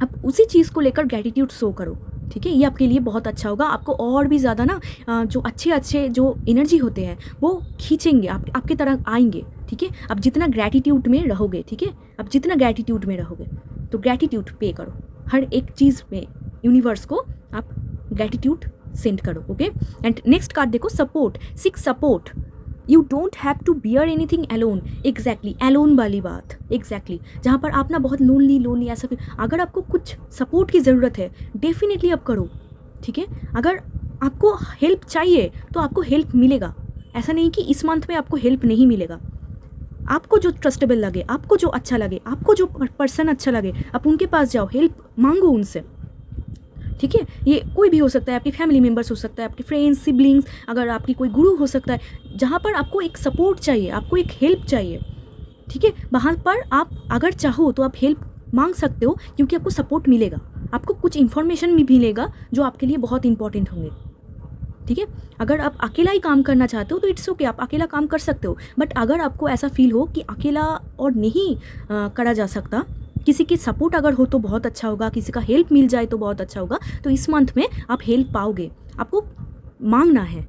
आप उसी चीज़ को लेकर ग्रैटिट्यूड शो करो, ठीक है। ये आपके लिए बहुत अच्छा होगा। आपको और भी ज़्यादा ना जो अच्छे जो एनर्जी होते हैं वो खींचेंगे, आपके तरह आएंगे, ठीक है। आप जितना ग्रैटिट्यूड में रहोगे, ठीक है, आप जितना ग्रैटिट्यूड में रहोगे तो ग्रैटिट्यूड पे करो हर एक चीज़ में, यूनिवर्स को आप ग्रैटिट्यूड सेंड करो, ओके। एंड नेक्स्ट कार्ड देखो, support. Seek support you don't have to bear anything alone. Exactly, alone वाली बात, एग्जैक्टली जहाँ पर आप ना बहुत लोनली ऐसा फील, अगर आपको कुछ सपोर्ट की ज़रूरत है डेफिनेटली आप करो, ठीक है। अगर आपको हेल्प चाहिए तो आपको हेल्प मिलेगा, ऐसा नहीं कि इस मंथ में आपको हेल्प नहीं मिलेगा। आपको जो ट्रस्टेबल लगे, आपको जो अच्छा लगे, आपको जो पर्सन अच्छा लगे, आप उनके पास जाओ, हेल्प मांगो उनसे, ठीक है। ये कोई भी हो सकता है, आपके फैमिली मेम्बर्स हो सकता है, आपके फ्रेंड्स, सिबलिंग्स, अगर आपकी कोई गुरु हो सकता है, जहाँ पर आपको एक सपोर्ट चाहिए, आपको एक हेल्प चाहिए, ठीक है। वहाँ पर आप अगर चाहो तो आप हेल्प मांग सकते हो, क्योंकि आपको सपोर्ट मिलेगा, आपको कुछ इन्फॉर्मेशन भी मिलेगा जो आपके लिए बहुत इंपॉर्टेंट होंगे, ठीक है। अगर आप अकेला ही काम करना चाहते हो तो इट्स ओके, आप अकेला काम कर सकते हो। बट अगर आपको ऐसा फील हो कि अकेला और नहीं करा जा सकता, किसी की सपोर्ट अगर हो तो बहुत अच्छा होगा, किसी का हेल्प मिल जाए तो बहुत अच्छा होगा, तो इस मंथ में आप हेल्प पाओगे। आपको मांगना है,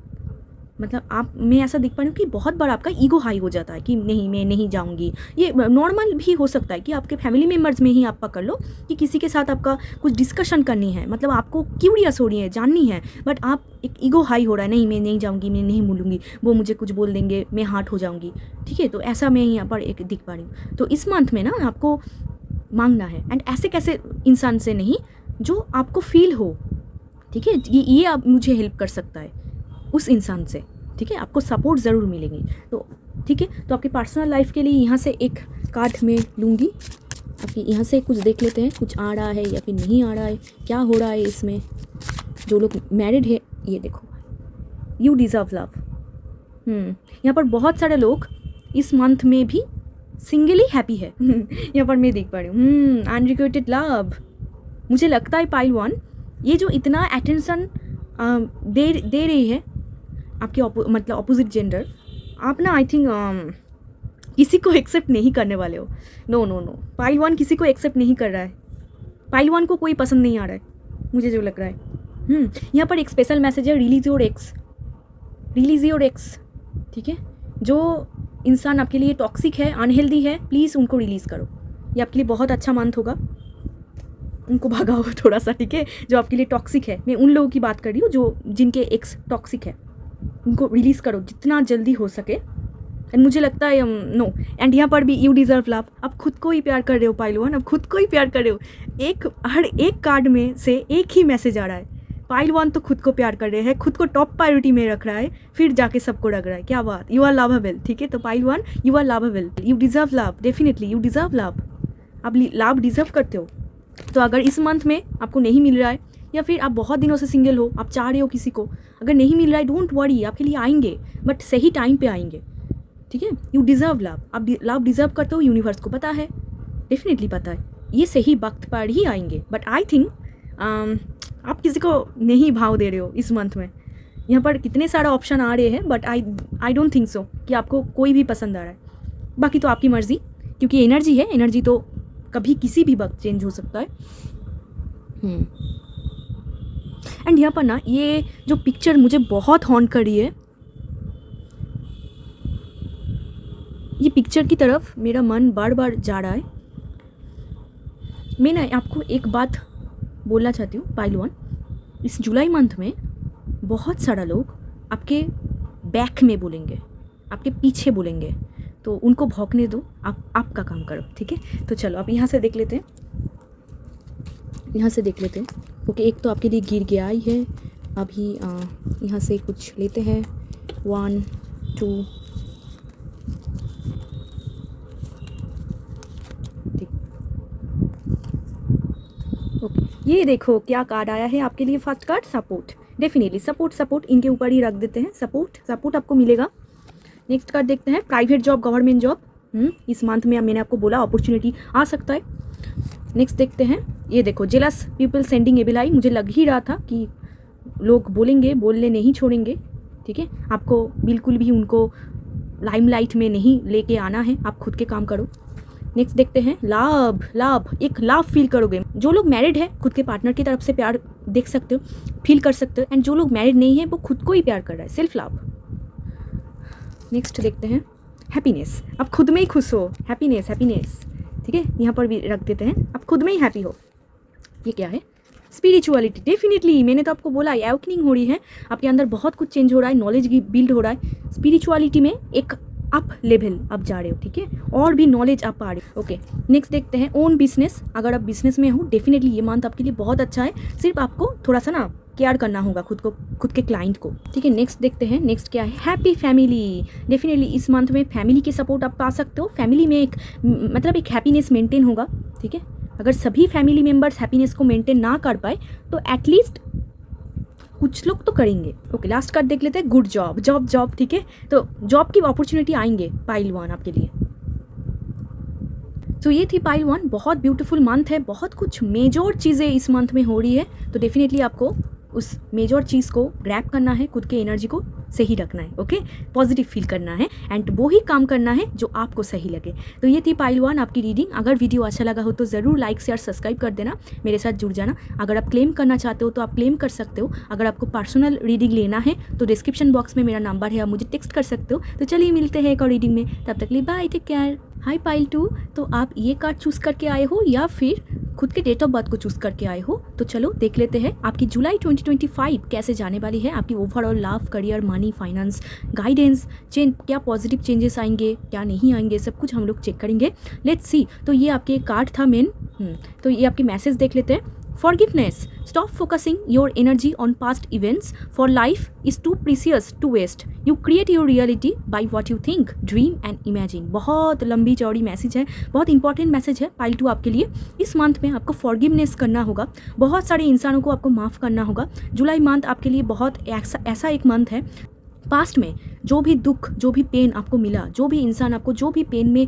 मतलब आप, मैं ऐसा देख पा रही हूँ कि बहुत बार आपका ईगो हाई हो जाता है कि नहीं मैं नहीं जाऊँगी। ये नॉर्मल भी हो सकता है कि आपके फैमिली मेम्बर्स में ही आप पकड़ लो कि किसी के साथ आपका कुछ डिस्कशन करनी है, मतलब आपको क्यूरियस हो रही है, जाननी है, बट आप एक ईगो हाई हो रहा है, नहीं मैं नहीं जाऊँगी, मैं नहीं बोलूँगी, वो मुझे कुछ बोल देंगे, मैं हार्ट हो जाऊँगी, ठीक है। तो ऐसा मैं यहाँ पर एक दिख पा रही हूँ। तो इस मंथ में ना आपको मांगना है, एंड ऐसे कैसे इंसान से नहीं जो आपको फील हो, ठीक है, ये आप मुझे हेल्प कर सकता है उस इंसान से, ठीक है। आपको सपोर्ट ज़रूर मिलेगी। तो ठीक है, तो आपकी पर्सनल लाइफ के लिए यहाँ से एक कार्ड में लूँगी, आपकी यहाँ से कुछ देख लेते हैं, कुछ आ रहा है या फिर नहीं आ रहा है, क्या हो रहा है इसमें। जो लोग मैरिड है, ये देखो, यू डिज़र्व लव। यहाँ पर बहुत सारे लोग इस मंथ में भी सिंगली हैप्पी है। यहाँ पर मैं देख पा रही हूँ अनरिक्वेटेड लव। मुझे लगता है पाइल वन, ये जो इतना अटेंशन दे रही है आपके मतलब अपोजिट जेंडर, आप ना आई थिंक किसी को एक्सेप्ट नहीं करने वाले हो। No no no, pile one किसी को एक्सेप्ट नहीं कर रहा है, पाइल वन को कोई पसंद नहीं आ रहा है, मुझे जो लग रहा है। यहाँ पर एक स्पेशल मैसेज है, release your x, release your x, ठीक है। जो इंसान आपके लिए टॉक्सिक है, अनहेल्दी है, प्लीज़ उनको रिलीज़ करो। ये आपके लिए बहुत अच्छा मंथ होगा, उनको भगाओ थोड़ा सा, ठीक है। जो आपके लिए टॉक्सिक है, मैं उन लोगों की बात कर रही हूँ जो जिनके एक्स टॉक्सिक है, उनको रिलीज़ करो जितना जल्दी हो सके। एंड मुझे लगता है नो, एंड यहाँ पर भी यू डिज़र्व लव, आप खुद को ही प्यार कर रहे हो पाइल वन, आप खुद को ही प्यार कर रहे हो। हर एक कार्ड में से एक ही मैसेज आ रहा है, पाइल वन तो खुद को प्यार कर रहे हैं, खुद को टॉप प्रायोरिटी में रख रहा है, फिर जाके सबको रख रहा है। क्या बात, यू आर लवेबल, ठीक है। तो pile one, you are lovable, you deserve love, definitely you deserve love, आप लव डिज़र्व करते हो। तो अगर इस मंथ में आपको नहीं मिल रहा है, या फिर आप बहुत दिनों से सिंगल हो, आप चाह रहे हो किसी को, अगर नहीं मिल रहा है, डोंट वरी, आपके लिए आएंगे, बट सही टाइम पे आएंगे, ठीक है। यू डिज़र्व लव, आप लव डिज़र्व करते हो, यूनिवर्स को पता है, डेफिनेटली पता है, ये सही वक्त पर ही आएंगे। बट आई थिंक आप किसी को नहीं भाव दे रहे हो इस मंथ में। यहाँ पर कितने सारे ऑप्शन आ रहे हैं, but I don't think so कि आपको कोई भी पसंद आ रहा है। बाकी तो आपकी मर्ज़ी, क्योंकि एनर्जी है, एनर्जी तो कभी किसी भी वक्त चेंज हो सकता है। एंड यहाँ पर ना ये जो पिक्चर मुझे बहुत हॉन्ट कर रही है, ये पिक्चर की तरफ मेरा मन बार बार जा रहा है। मैं ना आपको एक बात बोलना चाहती हूँ पाइल वन, इस जुलाई मंथ में बहुत सारा लोग आपके बैक में बोलेंगे, आपके पीछे बोलेंगे, तो उनको भौंकने दो, आप आपका काम करो, ठीक है। तो चलो आप यहाँ से देख लेते हैं, यहाँ से देख लेते हैं। ओके, एक तो आपके लिए गिर गया ही है, अभी यहाँ से कुछ लेते हैं, 1 2 ओके। ये देखो क्या कार्ड आया है आपके लिए, first card support, definitely support इनके ऊपर ही रख देते हैं, सपोर्ट आपको मिलेगा। नेक्स्ट कार्ड देखते हैं, प्राइवेट जॉब, गवर्नमेंट जॉब, इस मंथ में मैंने आपको बोला अपॉर्चुनिटी आ सकता है। नेक्स्ट देखते हैं, ये देखो जेलस पीपल सेंडिंग एविल आई, मुझे लग ही रहा था कि लोग बोलेंगे, बोलने नहीं छोड़ेंगे, ठीक है। आपको बिल्कुल भी उनको लाइमलाइट में नहीं लेके आना है, आप खुद के काम करो। नेक्स्ट देखते हैं लव, एक लव फील करोगे। जो लोग मैरिड है, खुद के पार्टनर की तरफ से प्यार देख सकते हो, फील कर सकते हो, एंड जो लोग मैरिड नहीं है वो खुद को ही प्यार कर रहा है, सेल्फ लव। नेक्स्ट देखते हैं हैप्पीनेस, आप खुद में ही खुश हो, हैप्पीनेस, ठीक है। यहाँ पर भी रख देते हैं, आप खुद में ही हैप्पी हो। ये क्या है, स्पिरिचुअलिटी, डेफिनेटली मैंने तो आपको बोला अवेकनिंग हो रही है, आपके अंदर बहुत कुछ चेंज हो रहा है, नॉलेज बिल्ड हो रहा है, स्पिरिचुअलिटी में एक अप लेवल आप जा रहे हो, ठीक है, और भी नॉलेज आप पा रहे हो। ओके, नेक्स्ट देखते हैं ओन बिजनेस। अगर आप बिजनेस में हो डेफिनेटली ये मंथ आपके लिए बहुत अच्छा है, सिर्फ आपको थोड़ा सा ना केयर करना होगा खुद को, खुद के क्लाइंट को, ठीक है। नेक्स्ट देखते हैं, नेक्स्ट क्या है, हैप्पी फैमिली। डेफिनेटली इस मंथ में फैमिली के सपोर्ट आप पा सकते हो, फैमिली में एक मतलब एक हैप्पीनेस मेंटेन होगा, ठीक है। अगर सभी फैमिली मेम्बर्स हैप्पीनेस को मेंटेन ना कर पाए तो एटलीस्ट कुछ लोग तो करेंगे। ओके, लास्ट कार्ड देख लेते हैं, गुड जॉब, जॉब, ठीक है। तो जॉब की अपॉर्चुनिटी आएंगे पाइल 1 आपके लिए। तो ये थी पाइल 1, बहुत ब्यूटीफुल मंथ है, बहुत कुछ मेजर चीज़ें इस मंथ में हो रही है, तो डेफिनेटली आपको उस मेजर चीज़ को ग्रैब करना है, खुद के एनर्जी को सही रखना है, ओके, पॉजिटिव फील करना है एंड वो ही काम करना है जो आपको सही लगे। तो ये थी पाइल 1 आपकी रीडिंग। अगर वीडियो अच्छा लगा हो तो ज़रूर लाइक शेयर सब्सक्राइब कर देना, मेरे साथ जुड़ जाना। अगर आप क्लेम करना चाहते हो तो आप क्लेम कर सकते हो। अगर आपको पर्सनल रीडिंग लेना है तो डिस्क्रिप्शन बॉक्स में मेरा नंबर है, आप मुझे टेक्स्ट कर सकते हो। तो चलिए मिलते हैं एक और रीडिंग में, तब तक लिए बाय, टेक केयर। हाय पाइल 2, तो आप ये कार्ड चूज़ करके आए हो या फिर खुद के डेट ऑफ बर्थ को चूज़ करके आए हो, तो चलो देख लेते हैं आपकी जुलाई 2025 कैसे जाने वाली है। आपकी overall love, career, money, finance, guidance, क्या पॉजिटिव चेंजेस आएंगे, क्या नहीं आएंगे, सब कुछ हम लोग चेक करेंगे। Let's see. तो ये आपके कार्ड था मेन। तो ये आपके मैसेज देख लेते हैं। Forgiveness. Stop focusing your energy on past events, for life is too precious to waste. You create your reality by what you think, dream and imagine. बहुत लंबी चौड़ी मैसेज है, बहुत इंपॉर्टेंट मैसेज है पाइल 2 आपके लिए। इस मंथ में आपको फॉरगिवनेस करना होगा, बहुत सारे इंसानों को आपको माफ़ करना होगा। जुलाई मंथ आपके लिए बहुत ऐसा एक मंथ है, पास्ट में जो भी दुख, जो भी पेन आपको मिला, जो भी इंसान आपको जो भी पेन में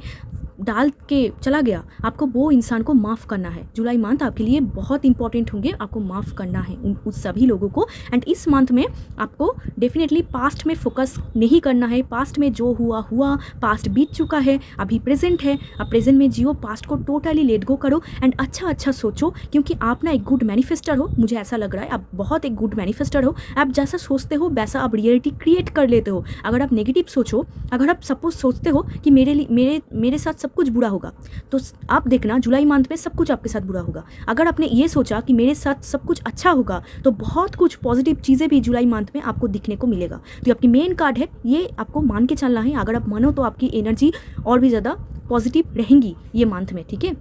डाल के चला गया, आपको वो इंसान को माफ़ करना है। जुलाई मंथ आपके लिए बहुत इंपॉर्टेंट होंगे, आपको माफ़ करना है उस सभी लोगों को। एंड इस मंथ में आपको डेफिनेटली पास्ट में फोकस नहीं करना है। पास्ट में जो हुआ, पास्ट बीत चुका है, अभी प्रेजेंट है, अब प्रेजेंट में जियो, पास्ट को टोटली लेट गो करो एंड अच्छा सोचो, क्योंकि आप ना एक गुड मैनिफेस्टर हो, मुझे ऐसा लग रहा है आप बहुत एक गुड मैनिफेस्टर हो। आप जैसा सोचते हो वैसा आप रियलिटी क्रिएट कर लेते हो। अगर आप नेगेटिव सोचो, अगर आप सपोज सोचते हो कि मेरे साथ सब कुछ बुरा होगा, तो आप देखना जुलाई मंथ में सब कुछ आपके साथ बुरा होगा। अगर आपने ये सोचा कि मेरे साथ सब कुछ अच्छा होगा, तो बहुत कुछ पॉजिटिव चीज़ें भी जुलाई मंथ में आपको दिखने को मिलेगा। तो ये आपकी मेन कार्ड है, ये आपको मान के चलना है। अगर आप मानो तो आपकी एनर्जी और भी ज़्यादा पॉजिटिव रहेंगी ये मंथ में, ठीक है।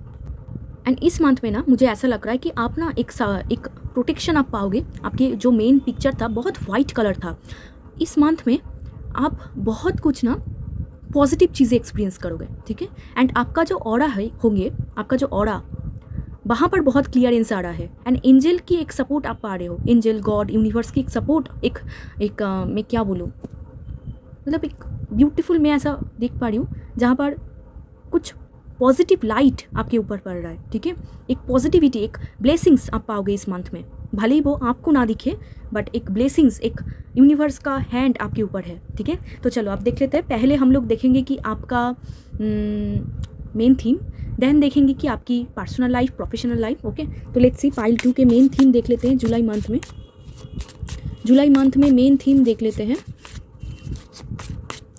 एंड इस मंथ में ना मुझे ऐसा लग रहा है कि आप ना एक प्रोटेक्शन आप पाओगे। आपके जो मेन पिक्चर था बहुत वाइट कलर था, इस मंथ में आप बहुत कुछ ना पॉजिटिव चीज़ें एक्सपीरियंस करोगे, ठीक है। एंड आपका जो ऑरा है होंगे, आपका जो ऑरा वहाँ पर बहुत क्लियरेंस आ रहा है। एंड एंजल की एक सपोर्ट आप पा रहे हो, एंजल, गॉड, यूनिवर्स की एक सपोर्ट, एक मैं क्या बोलूँ, मतलब एक ब्यूटीफुल मैं ऐसा देख पा रही हूँ जहाँ पर कुछ पॉजिटिव लाइट आपके ऊपर पड़ रहा है, ठीक है। एक पॉजिटिविटी, एक ब्लेसिंग्स आप पाओगे इस मंथ में, भले ही वो आपको ना दिखे, बट एक ब्लेसिंग्स, एक यूनिवर्स का हैंड आपके ऊपर है, ठीक है। तो चलो आप देख लेते हैं। पहले हम लोग देखेंगे कि आपका मेन थीम, देन देखेंगे कि आपकी personal life, professional life, okay. तो लेट्स सी पाइल 2 के मेन थीम देख लेते हैं जुलाई मंथ में। जुलाई मंथ में मेन थीम देख लेते हैं,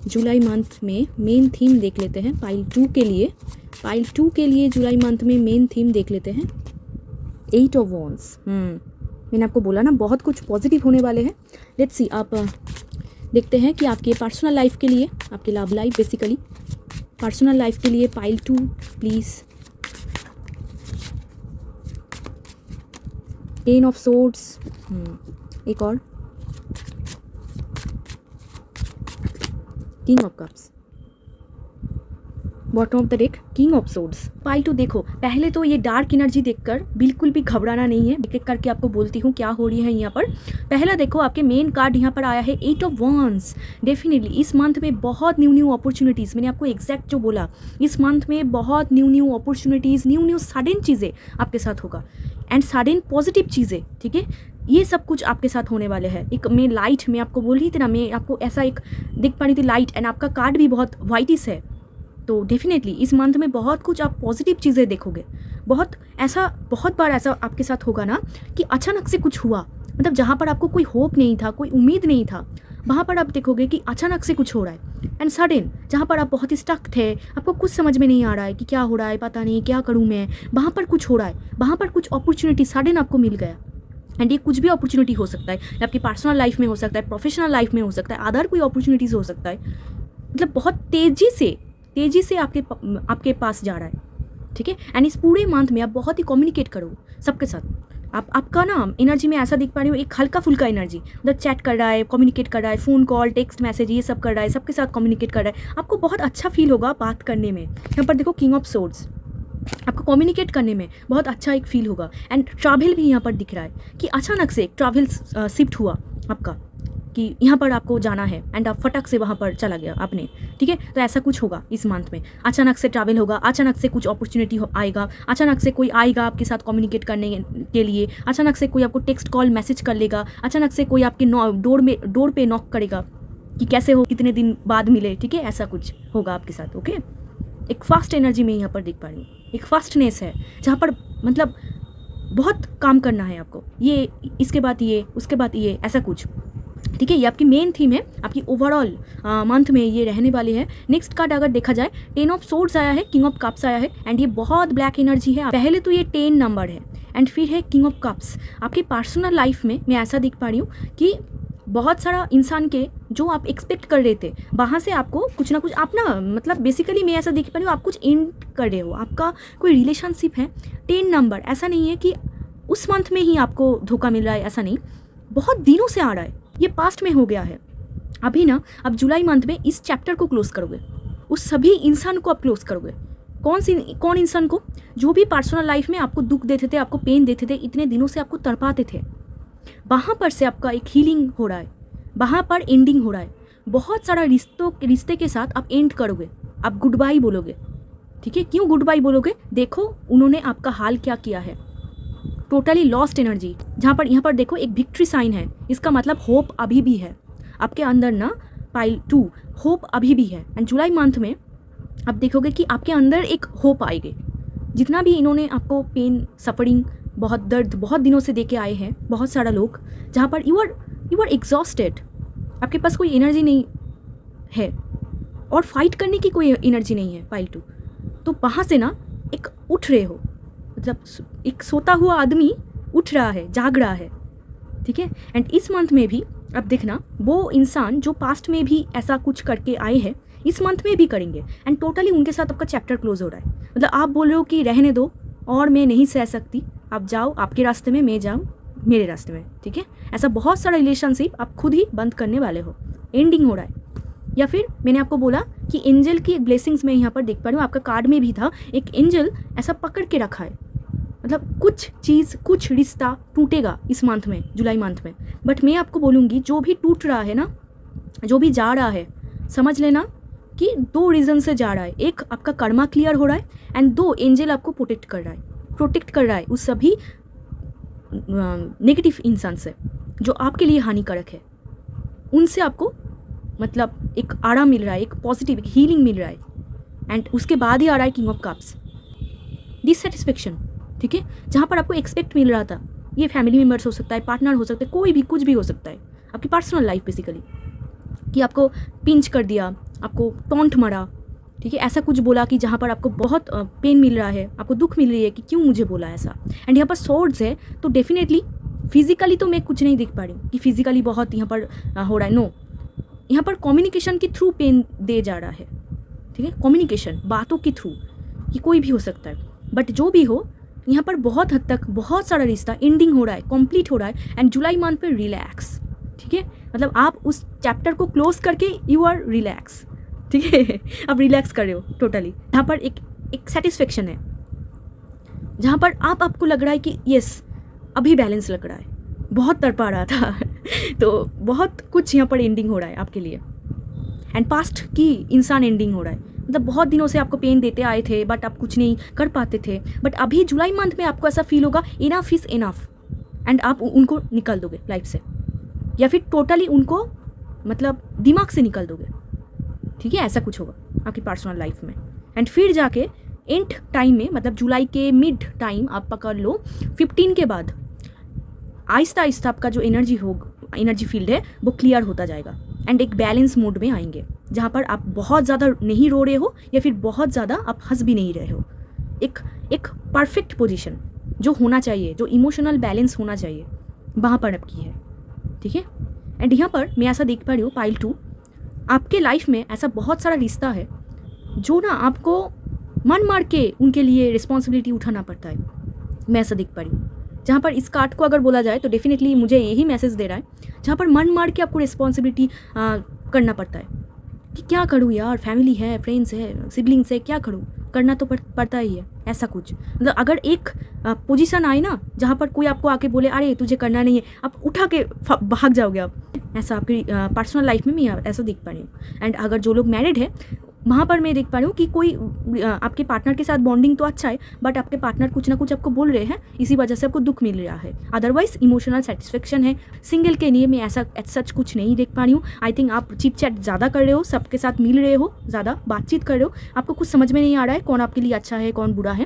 जुलाई मंथ में मेन थीम देख लेते हैं पाइल 2 के लिए। पाइल 2 के लिए जुलाई मंथ में मेन थीम देख लेते हैं, 8 ऑफ वॉन्ड्स। मैंने आपको बोला ना बहुत कुछ पॉजिटिव होने वाले हैं। लेट्स सी, आप देखते हैं कि आपके पर्सनल लाइफ के लिए, आपके love life, basically personal life के लिए पाइल 2 प्लीज़। 10 ऑफ सोर्ड्स, एक और king of cups, bottom of the deck king of swords. Pile 2 देखो, पहले तो ये डार्क एनर्जी देखकर बिल्कुल भी घबराना नहीं है। एक एक करके आपको बोलती हूँ क्या हो रही है यहाँ पर। पहला देखो, आपके मेन कार्ड यहाँ पर आया है 8 ऑफ वॉन्ड्स। डेफिनेटली इस मंथ में बहुत न्यू अपॉर्चुनिटीज़, मैंने आपको एग्जैक्ट जो बोला, इस मंथ में बहुत न्यू अपॉर्चुनिटीज़, न्यू सडन चीज़ें आपके साथ होगा एंड सडन पॉजिटिव चीज़ें, ठीक है। ये सब कुछ आपके साथ होने वाले हैं। एक मैं लाइट में आपको बोल रही थी ना, मैं आपको ऐसा एक दिख पा रही थी लाइट, एंड आपका कार्ड भी बहुत वाइटिस है। तो डेफिनेटली इस मंथ में बहुत कुछ आप पॉजिटिव चीज़ें देखोगे। बहुत बार ऐसा आपके साथ होगा ना कि अचानक से कुछ हुआ, मतलब जहाँ पर आपको कोई होप नहीं था, कोई उम्मीद नहीं था, वहाँ पर आप देखोगे कि अचानक से कुछ हो रहा है। एंड सडन जहाँ पर आप बहुत ही स्टक थे, आपको कुछ समझ में नहीं आ रहा है कि क्या हो रहा है, पता नहीं क्या करूँ मैं, वहाँ पर कुछ हो रहा है, वहाँ पर कुछ अपॉर्चुनिटी सडन आपको मिल गया। एंड ये कुछ भी अपॉर्चुनिटी हो सकता है, ये आपकी पर्सनल लाइफ में हो सकता है, प्रोफेशनल लाइफ में हो सकता है, अदर कोई अपॉर्चुनिटीज़ हो सकता है। मतलब बहुत तेज़ी से आपके पास जा रहा है, ठीक है। एंड इस पूरे मंथ में आप बहुत ही कम्युनिकेट करो सबके साथ। आपका ना एनर्जी में ऐसा दिख पा रही हो, एक हल्का फुल्का एनर्जी, मतलब चैट कर रहा है, कम्युनिकेट कर रहा है, फ़ोन कॉल, टेक्स्ट मैसेज, ये सब कर रहा है, सबके साथ कम्युनिकेट कर रहा है। आपको बहुत अच्छा फील होगा बात करने में। यहाँ पर देखो किंग ऑफ सोर्ड्स, आपको कम्युनिकेट करने में बहुत अच्छा एक फील होगा। एंड ट्रैवल भी यहाँ पर दिख रहा है कि अचानक से एक ट्रैवल शिफ्ट हुआ आपका, कि यहाँ पर आपको जाना है एंड आप फटक से वहाँ पर चला गया आपने, ठीक है। तो ऐसा कुछ होगा इस मंथ में, अचानक से ट्रैवल होगा, अचानक से कुछ अपॉर्चुनिटी आएगा, अचानक से कोई आएगा आपके साथ कम्युनिकेट करने के लिए, अचानक से कोई आपको टेक्स्ट कॉल मैसेज कर लेगा, अचानक से कोई आपके डोर पे नॉक करेगा कि कैसे हो, कितने दिन बाद मिले, ठीक है। ऐसा कुछ होगा आपके साथ, ओके। एक फास्ट एनर्जी में यहाँ पर देख पा रही हूँ, एक फास्टनेस है जहाँ पर मतलब बहुत काम करना है आपको, ये इसके बाद ये, उसके बाद ये, ऐसा कुछ, ठीक है। ये आपकी मेन थीम है, आपकी ओवरऑल मंथ में ये रहने वाली है। नेक्स्ट कार्ड अगर देखा जाए, 10 ऑफ सोर्ड्स आया है, किंग ऑफ कप्स आया है, एंड ये बहुत ब्लैक एनर्जी है। पहले तो ये 10 नंबर है एंड फिर है किंग ऑफ कप्स। आपकी पर्सनल लाइफ में मैं ऐसा दिख पा रही हूँ कि बहुत सारा इंसान के जो आप एक्सपेक्ट कर रहे थे वहाँ से आपको कुछ ना कुछ, आप ना मतलब बेसिकली मैं ऐसा देख पा रही हूँ, आप कुछ एंड कर रहे हो, आपका कोई रिलेशनशिप है। 10 नंबर ऐसा नहीं है कि उस मंथ में ही आपको धोखा मिल रहा है, ऐसा नहीं, बहुत दिनों से आ रहा है, ये पास्ट में हो गया है। अभी ना अब जुलाई मंथ में इस चैप्टर को क्लोज करोगे, उस सभी इंसान को आप क्लोज करोगे। कौन इंसान को? जो भी पर्सनल लाइफ में आपको दुख देते थे, आपको पेन देते थे, इतने दिनों से आपको तड़पाते थे, वहाँ पर से आपका एक हीलिंग हो रहा है, वहाँ पर एंडिंग हो रहा है। बहुत सारा रिश्ते के साथ आप एंड करोगे, आप गुड बाय बोलोगे, ठीक है। क्यों गुड बाय बोलोगे? देखो उन्होंने आपका हाल क्या किया है, टोटली लॉस्ट एनर्जी। जहाँ पर यहाँ पर देखो एक विक्ट्री साइन है, इसका मतलब होप अभी भी है आपके अंदर ना, पाइल 2 होप अभी भी है। एंड जुलाई मंथ में आप देखोगे कि आपके अंदर एक होप आएगी। जितना भी इन्होंने आपको पेन, सफरिंग, बहुत दर्द बहुत दिनों से दे के आए हैं बहुत सारा लोग, जहाँ पर यू आर एग्जॉस्टेड, आपके पास कोई एनर्जी नहीं है और फाइट करने की कोई एनर्जी नहीं है पाइल 2, तो वहाँ से ना एक उठ रहे हो, मतलब एक सोता हुआ आदमी उठ रहा है, जाग रहा है, ठीक है। एंड इस मंथ में भी अब देखना, वो इंसान जो पास्ट में भी ऐसा कुछ करके आए हैं इस मंथ में भी करेंगे, एंड टोटली उनके साथ आपका चैप्टर क्लोज हो रहा है। मतलब आप बोल रहे हो कि रहने दो और मैं नहीं सह सकती, आप जाओ आपके रास्ते में, मैं जाऊँ मेरे रास्ते में, ठीक है। ऐसा बहुत सारा रिलेशनशिप आप खुद ही बंद करने वाले हो, एंडिंग हो रहा है। या फिर मैंने आपको बोला कि एंजल की एक ब्लेसिंग्स में यहाँ पर देख पा रही हूँ, आपका कार्ड में भी था, एक एंजल ऐसा पकड़ के रखा है, मतलब कुछ चीज़, कुछ रिश्ता टूटेगा इस मंथ में, जुलाई मंथ में। बट मैं आपको बोलूँगी जो भी टूट रहा है ना, जो भी जा रहा है, समझ लेना कि 2 रीज़न से जा रहा है। एक आपका कर्मा क्लियर हो रहा है, एंड 2 एंजल आपको प्रोटेक्ट कर रहा है उस सभी नेगेटिव इंसान से जो आपके लिए हानिकारक है, उनसे आपको मतलब एक आराम मिल रहा है, एक पॉजिटिव, एक हीलिंग मिल रहा है। एंड उसके बाद ही आ रहा है किंग ऑफ कप्स, डिससेटिस्फेक्शन, ठीक है। जहाँ पर आपको एक्सपेक्ट मिल रहा था, ये फैमिली मेम्बर्स हो सकता है, पार्टनर हो सकता है, कोई भी कुछ भी हो सकता है, आपकी पर्सनल लाइफ बेसिकली, कि आपको पिंच कर दिया, आपको टॉन्ट मारा, ठीक है, ऐसा कुछ बोला कि जहाँ पर आपको बहुत पेन मिल रहा है, आपको दुख मिल रही है कि क्यों मुझे बोला ऐसा। एंड यहाँ पर सोर्ड्स है, तो डेफिनेटली फिजिकली तो मैं कुछ नहीं देख पा रही हूँ कि फिजिकली बहुत यहाँ पर हो रहा है, नो, यहाँ पर कम्युनिकेशन के थ्रू पेन दे जा रहा है, ठीक है। कम्युनिकेशन, बातों के थ्रू, ये कोई भी हो सकता है, बट जो भी हो, यहाँ पर बहुत हद तक बहुत सारा रिश्ता एंडिंग हो रहा है, कंप्लीट हो रहा है। एंड जुलाई मंथ पे रिलैक्स, ठीक है, मतलब आप उस चैप्टर को क्लोज करके यू आर रिलैक्स, ठीक है, आप रिलैक्स कर रहे हो टोटली। यहाँ पर एक सेटिस्फेक्शन है, जहाँ पर आपको लग रहा है कि यस अभी बैलेंस लग रहा है, बहुत तड़पा रहा था तो बहुत कुछ यहाँ पर एंडिंग हो रहा है आपके लिए। एंड पास्ट की इंसान एंडिंग हो रहा है, मतलब बहुत दिनों से आपको पेन देते आए थे बट आप कुछ नहीं कर पाते थे, बट अभी जुलाई मंथ में आपको ऐसा फील होगा इनफ इज़ इनफ, एंड आप उनको निकाल दोगे लाइफ से, या फिर टोटली उनको मतलब दिमाग से निकाल दोगे, ठीक है। ऐसा कुछ होगा आपकी पर्सनल लाइफ में। एंड फिर जाके एंड टाइम में, मतलब जुलाई के मिड टाइम आप पकड़ लो, 15 के बाद आहिस्ता आहिस्ता आपका जो एनर्जी फील्ड है वो क्लियर होता जाएगा, एंड एक बैलेंस मोड में आएंगे, जहाँ पर आप बहुत ज़्यादा नहीं रो रहे हो या फिर बहुत ज़्यादा आप हंस भी नहीं रहे हो। एक परफेक्ट पोजीशन जो होना चाहिए, जो इमोशनल बैलेंस होना चाहिए, वहाँ पर आपकी है, ठीक है। एंड यहाँ पर मैं ऐसा देख पा रही हूँ पाइल 2, आपके लाइफ में ऐसा बहुत सारा रिश्ता है जो ना आपको मन मार के उनके लिए रिस्पॉन्सिबिलिटी उठाना पड़ता है, मैं ऐसा देख पा रही हूँ। जहाँ पर इस कार्ड को अगर बोला जाए तो डेफिनेटली मुझे यही मैसेज दे रहा है, जहाँ पर मन मार के आपको रिस्पॉन्सिबिलिटी करना पड़ता है कि क्या करूँ यार, फैमिली है, फ्रेंड्स है, सिबलिंग्स है, क्या करूँ, करना तो पड़ता ही है, ऐसा कुछ। मतलब अगर एक पोजीशन आए ना जहाँ पर कोई आपको आके बोले अरे तुझे करना नहीं है, आप उठा के भाग जाओगे आप, ऐसा आपकी पर्सनल लाइफ में मैं ऐसा देख पा रही हूँ। एंड अगर जो लोग मैरिड है वहाँ पर मैं देख पा रही हूँ कि कोई आपके पार्टनर के साथ बॉन्डिंग तो अच्छा है, बट आपके पार्टनर कुछ ना कुछ आपको बोल रहे हैं, इसी वजह से आपको दुख मिल रहा है। अदरवाइज इमोशनल सेटिस्फेक्शन है। सिंगल के लिए मैं ऐसा सच कुछ नहीं देख पा रही हूँ। आई थिंक आप चिट चैट ज़्यादा कर रहे हो, सबके साथ मिल रहे हो, ज़्यादा बातचीत कर रहे हो, आपको कुछ समझ में नहीं आ रहा है कौन आपके लिए अच्छा है कौन बुरा है,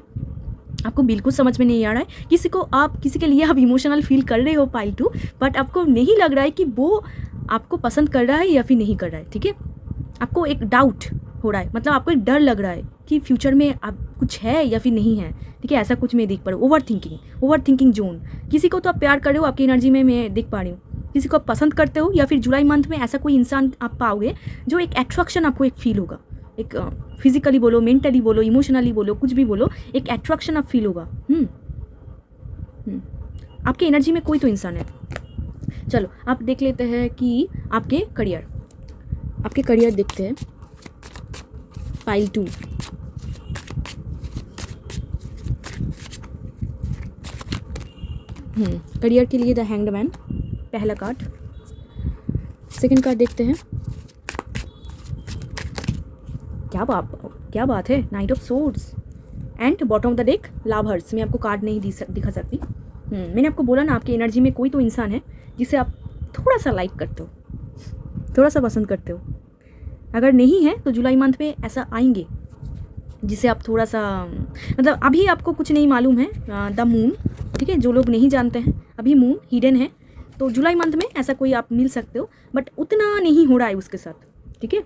आपको बिल्कुल समझ में नहीं आ रहा है। किसी के लिए आप इमोशनल फील कर रहे हो पाइल 2, बट आपको नहीं लग रहा है कि वो आपको पसंद कर रहा है या फिर नहीं कर रहा है, ठीक है। आपको एक डाउट हो रहा है, मतलब आपको एक डर लग रहा है कि फ्यूचर में आप कुछ है या फिर नहीं है, ठीक है। ऐसा कुछ मैं देख पा रही हूँ। Over thinking zone. किसी को तो आप प्यार कर रहे हो, आपकी एनर्जी में मैं देख पा रही हूँ। किसी को आप पसंद करते हो, या फिर जुलाई मंथ में ऐसा कोई इंसान आप पाओगे जो एक अट्रैक्शन आपको एक फील होगा, एक फिजिकली बोलो, मेंटली बोलो, इमोशनली बोलो, कुछ भी बोलो, एक अट्रैक्शन आप फील होगा। आपके एनर्जी में कोई तो इंसान है। चलो आप देख लेते हैं कि आपके करियर देखते हैं पाइल 2। करियर के लिए द हैंग्ड मैन पहला कार्ड। सेकंड कार्ड देखते हैं, क्या बात है, night of swords and bottom of the deck lovers. मैं आपको कार्ड नहीं दिखा सकती। मैंने आपको बोला ना, आपकी एनर्जी में कोई तो इंसान है जिसे आप थोड़ा सा लाइक करते हो, थोड़ा सा पसंद करते हो। अगर नहीं है तो जुलाई मंथ में ऐसा आएंगे जिसे आप थोड़ा सा, मतलब अभी आपको कुछ नहीं मालूम है, द मून, ठीक है। जो लोग नहीं जानते हैं, अभी मून हिडन है, तो जुलाई मंथ में ऐसा कोई आप मिल सकते हो, बट उतना नहीं हो रहा है उसके साथ, ठीक है।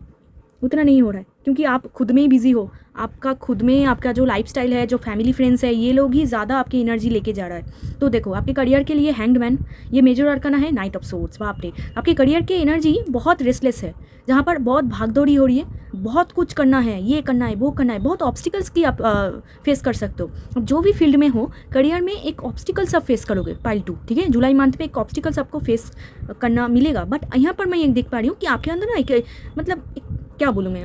उतना नहीं हो रहा है क्योंकि आप खुद में ही बिजी हो। आपका जो लाइफस्टाइल है, जो फैमिली फ्रेंड्स है, ये लोग ही ज़्यादा आपकी एनर्जी लेके जा रहा है। तो देखो आपके करियर के लिए हैंग्ड मैन, ये मेजर अरकाना है, नाइट ऑफ सोर्ड्स। बाप रे, आपके करियर की एनर्जी बहुत रेस्टलेस है, जहाँ पर बहुत भागदौड़ी हो रही है, बहुत कुछ करना है, ये करना है, वो करना है, बहुत ऑब्स्टिकल्स की आप फेस कर सकते हो। अब जो भी फील्ड में हो, करियर में एक ऑब्स्टिकल्स आप फेस करोगे पाइल 2, ठीक है। जुलाई मंथ में एक ऑब्स्टिकल्स आपको फेस करना मिलेगा, बट यहाँ पर मैं ये देख पा रही हूँ कि आपके अंदर ना क्या बोलूँ मैं,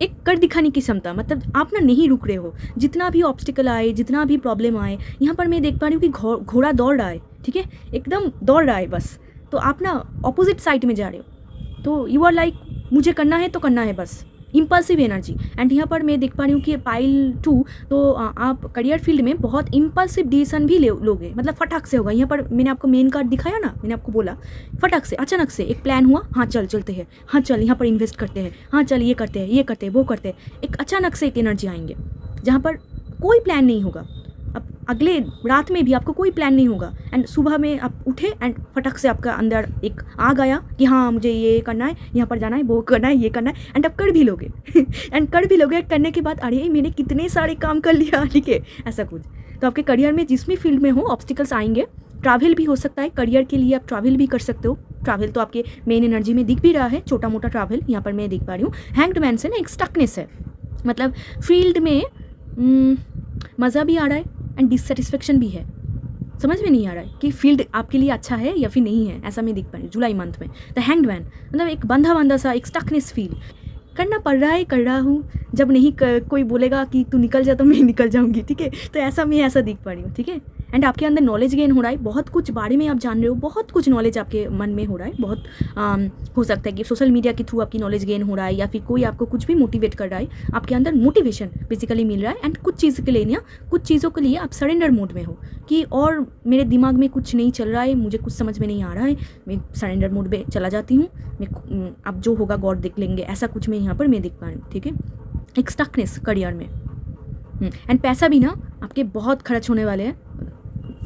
एक कर दिखाने की क्षमता, मतलब आप ना नहीं रुक रहे हो। जितना भी ऑब्स्टिकल आए, जितना भी प्रॉब्लम आए, यहाँ पर मैं देख पा रही हूँ कि घोड़ा दौड़ रहा है, ठीक है, एकदम दौड़ रहा है बस। तो आप ना ऑपोजिट साइड में जा रहे हो, तो यू आर लाइक मुझे करना है तो करना है बस, इम्पल्सिव एनर्जी। एंड यहाँ पर मैं देख पा रही हूँ कि पाइल 2, तो आप करियर फील्ड में बहुत इम्पल्सिव डिसीजन भी लोगे, मतलब फटाक से होगा। यहाँ पर मैंने आपको मेन कार्ड दिखाया ना, मैंने आपको बोला फटाक से, अचानक से एक प्लान हुआ, हाँ चलते हैं, हाँ चल यहाँ पर इन्वेस्ट करते हैं, हाँ चल ये करते हैं, वो करते हैं। एक अचानक से एक एनर्जी आएंगे जहाँ पर कोई प्लान नहीं होगा। अब अगले रात में भी आपको कोई प्लान नहीं होगा, एंड सुबह में आप उठे एंड फटक से आपका अंदर एक आग आया कि हाँ मुझे ये करना है, यहाँ पर जाना है, वो करना है, ये करना है, एंड आप कर भी लोगे करने के बाद अरे मैंने कितने सारे काम कर लिया, ठीक है, ऐसा कुछ। तो आपके करियर में जिस भी फील्ड में हो, ऑब्स्टिकल्स आएंगे। ट्रैवल भी हो सकता है, करियर के लिए आप ट्रैवल भी कर सकते हो। ट्रैवल तो आपके मेन एनर्जी में दिख भी रहा है, छोटा मोटा ट्रैवल यहाँ पर मैं देख पा रही हूँ। हैंग्ड मैन से ना एक स्टकनेस है, मतलब फील्ड में मज़ा भी आ रहा है एंड डिससेटिस्फेक्शन भी है। समझ में नहीं आ रहा है कि फील्ड आपके लिए अच्छा है या फिर नहीं है, ऐसा मैं देख पा रही हूँ जुलाई मंथ में। द हैंग्ड मैन मतलब एक बंधा सा, एक स्टकनेस फील करना पड़ रहा है, कर रहा हूँ। जब नहीं कोई बोलेगा कि तू निकल जा तो मैं निकल जाऊँगी, ठीक है। तो ऐसा देख पा रही हूँ, ठीक है। एंड आपके अंदर नॉलेज गेन हो रहा है, बहुत कुछ बारे में आप जान रहे हो, बहुत कुछ नॉलेज आपके मन में हो रहा है। बहुत हो सकता है कि सोशल मीडिया के थ्रू आपकी नॉलेज गेन हो रहा है, या फिर कोई आपको कुछ भी मोटिवेट कर रहा है, आपके अंदर मोटिवेशन बेसिकली मिल रहा है। एंड कुछ चीज़ों के लिए आप सरेंडर मोड में हो कि और मेरे दिमाग में कुछ नहीं चल रहा है, मुझे कुछ समझ में नहीं आ रहा है, मैं सरेंडर मोड में चला जाती हूँ, मैं अब जो होगा गॉड देख लेंगे, ऐसा कुछ मैं यहाँ पर मैं देख पा रही हूँ, ठीक है। एक स्टकनेस करियर में। एंड पैसा भी ना आपके बहुत खर्च होने वाले हैं।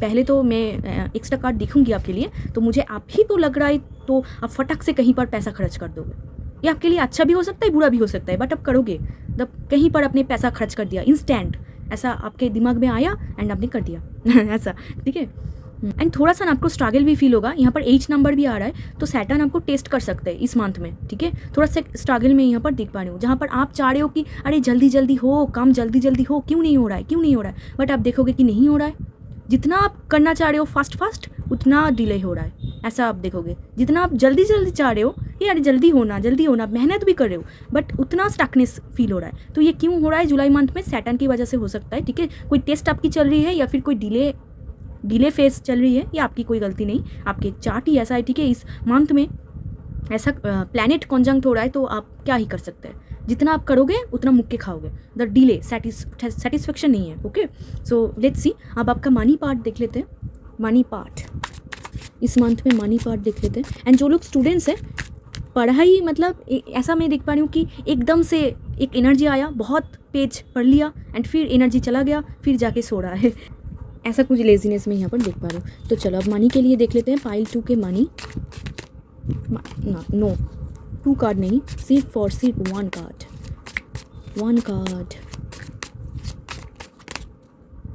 पहले तो मैं एक्स्ट्रा कार्ड दिखूंगी आपके लिए, तो मुझे आप ही तो लग रहा है तो आप फटक से कहीं पर पैसा खर्च कर दोगे। ये आपके लिए अच्छा भी हो सकता है, बुरा भी हो सकता है, बट आप करोगे तब कहीं पर आपने पैसा खर्च कर दिया इंस्टेंट, ऐसा आपके दिमाग में आया एंड आपने कर दिया ऐसा, ठीक है। एंड थोड़ा सा ना आपको स्ट्रगल भी फील होगा। यहाँ पर एज नंबर भी आ रहा है, तो सैटर्न आपको टेस्ट कर सकते हैं इस मंथ में, ठीक है। थोड़ा सा स्ट्रगल में यहाँ पर दिख पा रही हूँ, जहाँ पर आप चाह रहे हो कि अरे जल्दी जल्दी हो, काम जल्दी जल्दी हो, क्यों नहीं हो रहा है, क्यों नहीं हो रहा है, बट आप देखोगे कि नहीं हो रहा है। जितना आप करना चाह रहे हो फास्ट फास्ट, उतना डिले हो रहा है, ऐसा आप देखोगे। जितना आप जल्दी जल्दी चाह रहे हो, यार जल्दी होना मेहनत भी कर रहे हो, बट उतना स्टकनेस फील हो रहा है। तो ये क्यों हो रहा है जुलाई मंथ में? सैटर्न की वजह से हो सकता है, ठीक है। कोई टेस्ट आपकी चल रही है, या फिर कोई डिले फेज चल रही है, या आपकी कोई गलती नहीं, आपके चार्ट ही ऐसा है, ठीक है। इस मंथ में ऐसा प्लैनेट कॉन्जंक्ट हो रहा है, तो आप क्या ही कर सकते हैं। जितना आप करोगे उतना मुक्के खाओगे। द डिले सेटिस्फेक्शन नहीं है, ओके। सो लेट्स सी, अब आपका मनी पार्ट देख लेते हैं। मनी पार्ट इस मंथ में मनी पार्ट देख लेते हैं। एंड जो लोग स्टूडेंट्स हैं, पढ़ाई मतलब ऐसा मैं देख पा रही हूँ कि एकदम से एक एनर्जी आया, बहुत पेज पढ़ लिया एंड फिर एनर्जी चला गया, फिर जाके सो रहा है, ऐसा कुछ लेजीनेस में यहाँ पर देख पा रही हूँ। तो चलो अब मनी के लिए देख लेते हैं। पाइल 2 के मनी, नो 2 कार्ड नहीं, सिर्फ 1 कार्ड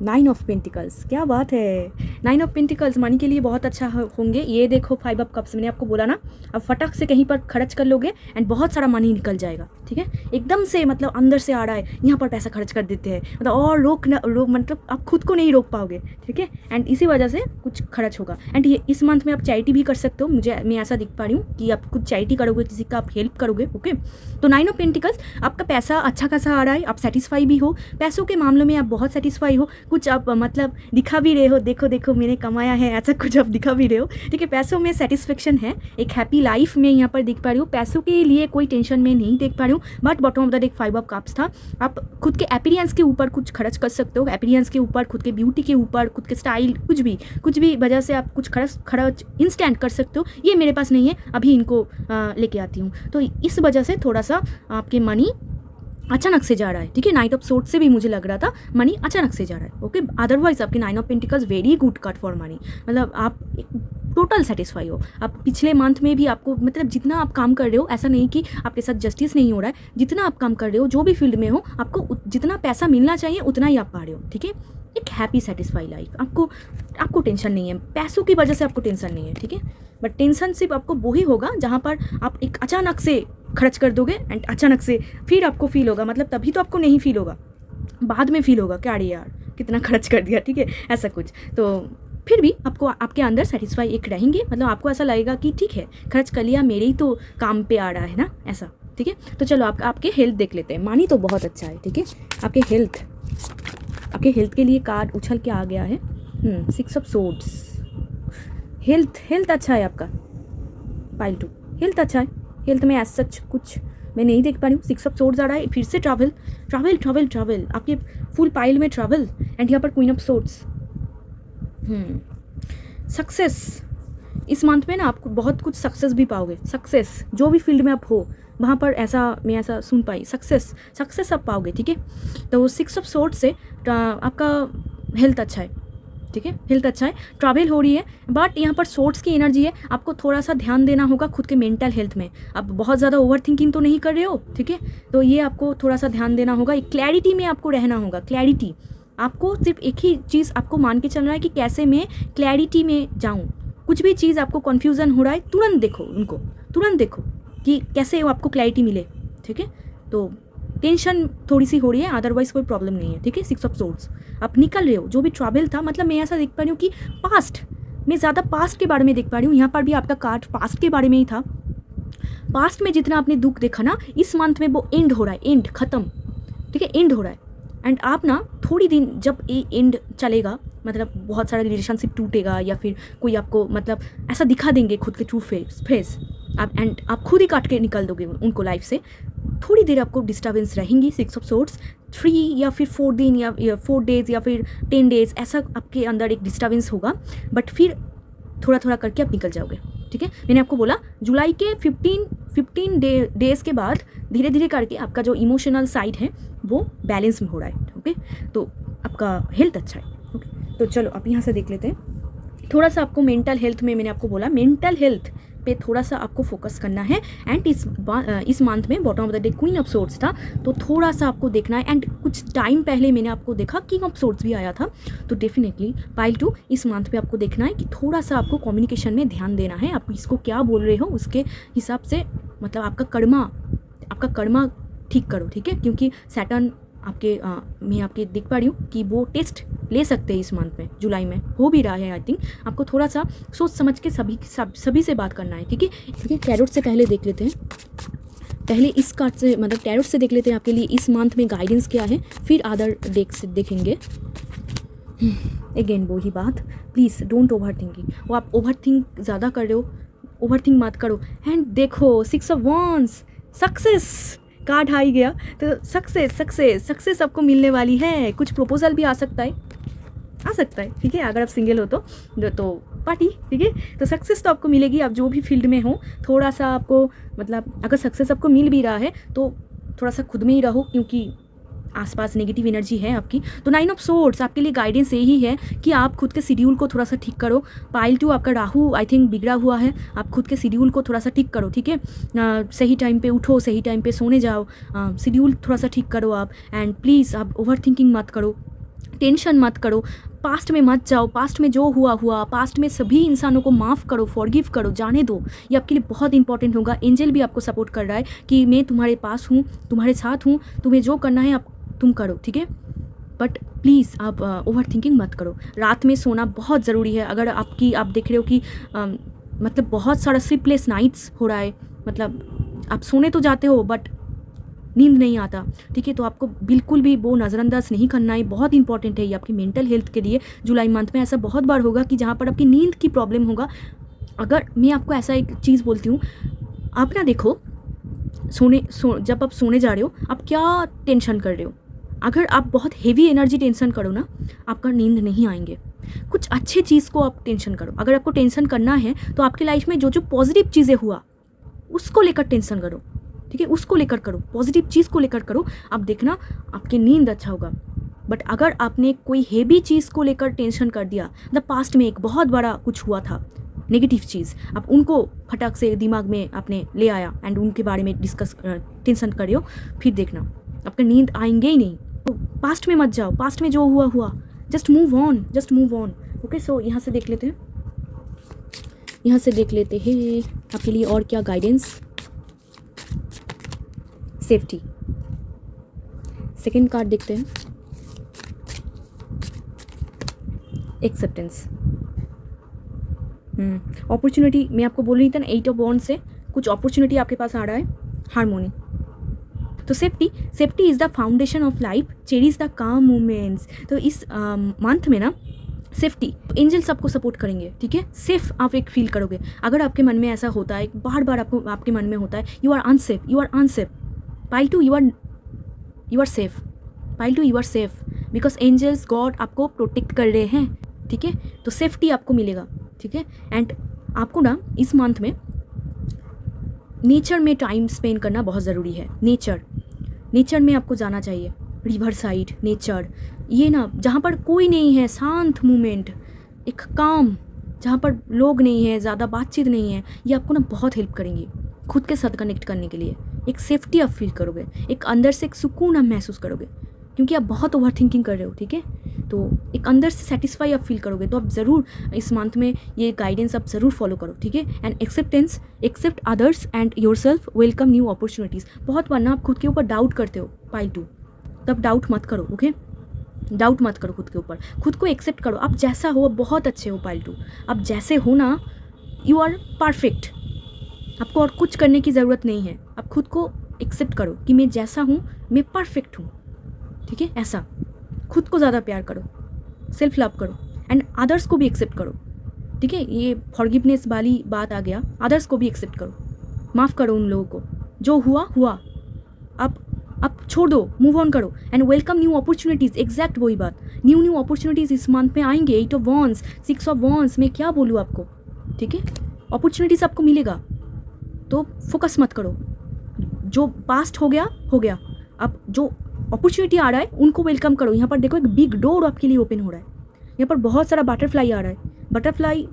9 ऑफ पेंटिकल्स। क्या बात है, 9 ऑफ पेंटिकल्स मनी के लिए बहुत अच्छा होंगे। ये देखो 5 ऑफ कप्स, मैंने आपको बोला ना, अब फटक से कहीं पर खर्च कर लोगे एंड बहुत सारा मनी निकल जाएगा, ठीक है। एकदम से मतलब अंदर से आ रहा है, यहाँ पर पैसा खर्च कर देते हैं, मतलब और रोक मतलब आप खुद को नहीं रोक पाओगे, ठीक है। एंड इसी वजह से कुछ खर्च होगा। एंड ये इस मंथ में आप चैरिटी भी कर सकते हो, मैं ऐसा दिख पा रही हूँ कि आप कुछ चैरिटी करोगे, किसी का आप हेल्प करोगे, ओके। तो 9 ऑफ पेंटिकल्स, आपका पैसा अच्छा खासा आ रहा है, आप सेटिस्फाई भी हो, पैसों के मामलों में आप बहुत सेटिस्फाई हो। कुछ आप मतलब दिखा भी रहे हो, देखो देखो मैंने कमाया है, ऐसा कुछ आप दिखा भी रहे हो, ठीक है। पैसों में सेटिस्फेक्शन है, एक हैप्पी लाइफ में यहाँ पर देख पा रही हूँ। पैसों के लिए कोई टेंशन में नहीं देख पा रही हूँ, but bottom of the deck 5 of cups था। आप खुद के अपीयरेंस के ऊपर कुछ खर्च कर सकते हो, अपीयरेंस के ऊपर, खुद के ब्यूटी के ऊपर, खुद के स्टाइल, कुछ भी वजह से आप कुछ खर्च इंस्टेंट कर सकते हो। ये मेरे पास नहीं है, अभी इनको लेके आती हूँ। तो इस वजह से थोड़ा सा आपके मनी अचानक से जा रहा है, ठीक है। 9 ऑफ सोर्ड से भी मुझे लग रहा था मनी अचानक से जा रहा है, ओके। अदरवाइज आपके 9 of pentacles very good card for money, मतलब आप टोटल सेटिस्फाई हो। आप पिछले मंथ में भी आपको मतलब जितना आप काम कर रहे हो, ऐसा नहीं कि आपके साथ जस्टिस नहीं हो रहा है, जितना आप काम कर रहे हो, जो भी फील्ड में हो, आपको जितना पैसा मिलना चाहिए उतना ही आप पा रहे हो, ठीक है। एक हैप्पी सेटिस्फाई लाइफ, आपको टेंशन नहीं है, पैसों की वजह से आपको टेंशन नहीं है, ठीक है। बट टेंशन सिर्फ आपको वही होगा जहाँ पर आप एक अचानक से खर्च कर दोगे एंड अचानक से फिर आपको फील होगा, मतलब तभी तो आपको नहीं फील होगा, बाद में फील होगा, क्या यार कितना खर्च कर दिया, ठीक है, ऐसा कुछ। तो फिर भी आपको आपके अंदर सेटिस्फाई एक रहेंगे, मतलब आपको ऐसा लगेगा कि ठीक है खर्च कर लिया, मेरे ही तो काम पे आ रहा है ना, ऐसा, ठीक है। तो चलो आपके हेल्थ देख लेते हैं। मनी तो बहुत अच्छा है, ठीक है। आपके हेल्थ के लिए कार्ड उछल के आ गया है, 6 ऑफ सोर्ड्स। हेल्थ अच्छा है आपका, पाइल 2 हेल्थ अच्छा है। हेल्थ में एज सच कुछ मैं नहीं देख पा रही हूँ। 6 ऑफ सोर्ड्स आ रहा है, फिर से ट्रैवल, आपके फुल पाइल में ट्रैवल एंड यहाँ पर क्वीन ऑफ सोर्ड्स। सक्सेस इस मंथ में ना आपको बहुत कुछ सक्सेस भी पाओगे। सक्सेस जो भी फील्ड में आप हो वहाँ पर मैं ऐसा सुन पाई, सक्सेस आप पाओगे, ठीक है। तो 6 ऑफ सोर्ड्स से आपका हेल्थ अच्छा है, ठीक है, हेल्थ अच्छा है, ट्रैवल हो रही है, बट यहाँ पर सोर्ट्स की एनर्जी है, आपको थोड़ा सा ध्यान देना होगा खुद के मेंटल हेल्थ में। आप बहुत ज़्यादा ओवर थिंकिंग तो नहीं कर रहे हो, ठीक है, तो ये आपको थोड़ा सा ध्यान देना होगा। एक क्लैरिटी में आपको रहना होगा, क्लैरिटी। आपको सिर्फ एक ही चीज़ आपको मान के चलना है कि कैसे मैं क्लैरिटी में जाऊँ। कुछ भी चीज़ आपको कन्फ्यूज़न हो रहा है, तुरंत देखो कि कैसे आपको क्लैरिटी मिले, ठीक है। तो टेंशन थोड़ी सी हो रही है, अदरवाइज कोई प्रॉब्लम नहीं है, ठीक है। 6 ऑफ सोर्ड्स आप निकल रहे हो, जो भी ट्रैवल था, मतलब मैं ऐसा देख पा रही हूँ कि मैं ज़्यादा पास्ट के बारे में देख पा रही हूँ। यहाँ पर भी आपका कार्ड पास्ट के बारे में ही था। पास्ट में जितना आपने दुख देखा ना, इस मंथ में वो एंड हो रहा है, एंड खत्म, ठीक है, एंड हो रहा है। एंड आप ना थोड़ी दिन जब ये एंड चलेगा, मतलब बहुत सारा रिलेशनशिप टूटेगा या फिर कोई आपको मतलब ऐसा दिखा देंगे खुद के ट्रू फेस आप खुद ही काट के निकल दोगे उनको लाइफ से। थोड़ी देर आपको डिस्टर्बेंस रहेंगी। 6 ऑफ सोर्ड्स 3 या फिर 4 दिन या 4 डेज़ या फिर 10 डेज़ ऐसा आपके अंदर एक डिस्टर्बेंस होगा, बट फिर थोड़ा करके आप निकल जाओगे, ठीक है। मैंने आपको बोला जुलाई के 15 डेज़ के बाद धीरे धीरे करके आपका जो इमोशनल साइड है वो बैलेंस में हो रहा है, ओके। तो आपका हेल्थ अच्छा है, ओके। तो चलो आप यहाँ से देख लेते हैं थोड़ा सा आपको मेंटल हेल्थ में, मैंने आपको बोला मेंटल हेल्थ पे थोड़ा सा आपको फोकस करना है। एंड इस मंथ में bottom of the day queen of swords था, तो थोड़ा सा आपको देखना है। एंड कुछ टाइम पहले मैंने आपको देखा किंग ऑफ सोर्ड्स भी आया था, तो डेफिनेटली पाइल 2 इस मंथ पे आपको देखना है कि थोड़ा सा आपको कम्युनिकेशन में ध्यान देना है। आप इसको क्या बोल रहे हो उसके हिसाब से, मतलब आपका कर्मा ठीक करो, ठीक है, क्योंकि सैटर्न आपके मैं आपके देख पा रही हूँ कि वो टेस्ट ले सकते हैं इस मंथ में, जुलाई में हो भी रहा है। आई थिंक आपको थोड़ा सा सोच समझ के सभी से बात करना है, ठीक है। क्योंकि टैरोट से पहले देख लेते हैं, पहले इस कार्ड से मतलब टैरोट से देख लेते हैं आपके लिए इस मंथ में गाइडेंस क्या है, फिर अदर डेक से देखेंगे। अगेन वही बात, प्लीज़ डोंट ओवर थिंकिंग। वो आप ओवर थिंक ज़्यादा कर रहे हो, ओवर थिंक मत करो। एंड देखो 6 ऑफ वॉन्ड्स, सक्सेस कार्ड आ ही गया, तो सक्सेस आपको मिलने वाली है। कुछ प्रपोजल भी आ सकता है, ठीक है, अगर आप सिंगल हो तो पार्टी, ठीक है। तो सक्सेस तो आपको मिलेगी, आप जो भी फील्ड में हो। थोड़ा सा आपको मतलब अगर सक्सेस आपको मिल भी रहा है तो थोड़ा सा खुद में ही रहो, क्योंकि आसपास नेगेटिव एनर्जी है आपकी। तो 9 ऑफ सोर्ड्स आपके लिए गाइडेंस यही है कि आप खुद के शेड्यूल को थोड़ा सा ठीक करो। पाइल 2 आपका राहु आई थिंक बिगड़ा हुआ है, आप खुद के शेड्यूल को थोड़ा सा ठीक करो, ठीक है। सही टाइम पे उठो, सही टाइम पे सोने जाओ, शेड्यूल थोड़ा सा ठीक करो आप। एंड प्लीज़ आप ओवर थिंकिंग मत करो, टेंशन मत करो, पास्ट में मत जाओ। पास्ट में जो हुआ, पास्ट में सभी इंसानों को माफ़ करो, फॉरगिव करो, जाने दो। ये आपके लिए बहुत इंपॉर्टेंट होगा। एंजल भी आपको सपोर्ट कर रहा है कि मैं तुम्हारे पास हूँ, तुम्हारे साथ हूँ, तुम्हें जो करना है आप तुम करो, ठीक है। बट प्लीज़ आप ओवर थिंकिंग मत करो। रात में सोना बहुत ज़रूरी है। अगर आप देख रहे हो कि मतलब बहुत सारा स्लीपलेस नाइट्स हो रहा है, मतलब आप सोने तो जाते हो बट नींद नहीं आता, ठीक है, तो आपको बिल्कुल भी वो नज़रअंदाज नहीं करना है। बहुत इंपॉर्टेंट है ये आपकी मेंटल हेल्थ के लिए। जुलाई मंथ में ऐसा बहुत बार होगा कि जहाँ पर आपकी नींद की प्रॉब्लम होगा। अगर मैं आपको ऐसा एक चीज़ बोलती हूँ, आप ना देखो जब आप सोने जा रहे हो आप क्या टेंशन कर रहे हो। अगर आप बहुत हेवी एनर्जी टेंशन करो ना, आपका नींद नहीं आएंगे। कुछ अच्छे चीज़ को आप टेंशन करो। अगर आपको टेंशन करना है तो आपके लाइफ में जो जो पॉजिटिव चीज़ें हुआ उसको लेकर टेंशन करो, ठीक है, उसको लेकर करो, पॉजिटिव चीज़ को लेकर करो। आप देखना आपकी नींद अच्छा होगा। बट अगर आपने कोई हेवी चीज़ को लेकर टेंशन कर दिया, द पास्ट में एक बहुत बड़ा कुछ हुआ था नेगेटिव चीज़, आप उनको फटाक से दिमाग में आपने ले आया एंड उनके बारे में डिस्कस टेंशन कर रहे हो, फिर देखना आपका नींद आएंगे ही नहीं। तो पास्ट में मत जाओ, पास्ट में जो हुआ, जस्ट मूव ऑन। ओके, सो यहाँ से देख लेते हैं आपके लिए और क्या गाइडेंस। सेफ्टी, सेकेंड कार्ड देखते हैं, एक्सेप्टेंस। अपॉर्चुनिटी मैं आपको बोल रही थी ना, 8 ऑफ वॉन्ड्स से कुछ अपॉर्चुनिटी आपके पास आ रहा है, हार्मोनी। तो safety is the foundation of life, cherish the काम मोमेंट्स। तो इस मंथ में ना सेफ्टी एंजल्स आपको सपोर्ट करेंगे, ठीक है। सेफ आप एक फील करोगे। अगर आपके मन में ऐसा होता है, बार बार आपके मन में होता है you are unsafe, pile 2 you are safe, pile 2 you are safe, because angels God आपको प्रोटेक्ट कर रहे हैं, ठीक है। तो सेफ्टी आपको मिलेगा, ठीक है। एंड आपको ना इस मंथ में नेचर में टाइम स्पेंड करना बहुत ज़रूरी है। नेचर में आपको जाना चाहिए, रिवर साइड, नेचर, ये ना जहाँ पर कोई नहीं है, शांत मोमेंट, एक काम, जहाँ पर लोग नहीं है, ज़्यादा बातचीत नहीं है, ये आपको ना बहुत हेल्प करेंगी खुद के साथ कनेक्ट करने के लिए। एक सेफ्टी आप फील करोगे, एक अंदर से एक सुकून आप महसूस करोगे, क्योंकि आप बहुत ओवर थिंकिंग कर रहे हो, ठीक है। तो एक अंदर से सेटिस्फाई आप फील करोगे। तो आप ज़रूर इस मंथ में ये गाइडेंस आप ज़रूर फॉलो करो, ठीक है। And accept others and yourself, welcome new opportunities. बहुत बार ना आप खुद के ऊपर डाउट करते हो पाइल 2, तब डाउट मत करो, ओके। डाउट मत करो खुद के ऊपर, खुद को एक्सेप्ट करो। आप जैसा हो बहुत अच्छे हो पाइल 2, आप जैसे हो ना, यू आर परफेक्ट। आपको और कुछ करने की ज़रूरत नहीं है। आप खुद को एक्सेप्ट करो कि मैं जैसा हूँ, मैं परफेक्ट हूँ, ठीक है। ऐसा खुद को ज़्यादा प्यार करो, सेल्फ लव करो एंड अदर्स को भी एक्सेप्ट करो, ठीक है। ये फॉरगिवनेस वाली बात आ गया, अदर्स को भी एक्सेप्ट करो, माफ़ करो उन लोगों को, जो हुआ अब छोड़ दो, मूव ऑन करो and welcome new opportunities. Exact वही बात, न्यू अपॉर्चुनिटीज़ इस मंथ में आएंगे। 8 ऑफ वॉन्ड्स, 6 ऑफ वॉन्ड्स, मैं क्या बोलूँ आपको, ठीक है। अपॉर्चुनिटीज़ आपको मिलेगा, तो फोकस मत करो। जो पास्ट हो गया, अब जो अपॉर्चुनिटी आ रहा है उनको वेलकम करो। यहाँ पर देखो एक बिग डोर आपके लिए ओपन हो रहा है, यहाँ पर बहुत सारा बटरफ्लाई आ रहा है, बटरफ्लाई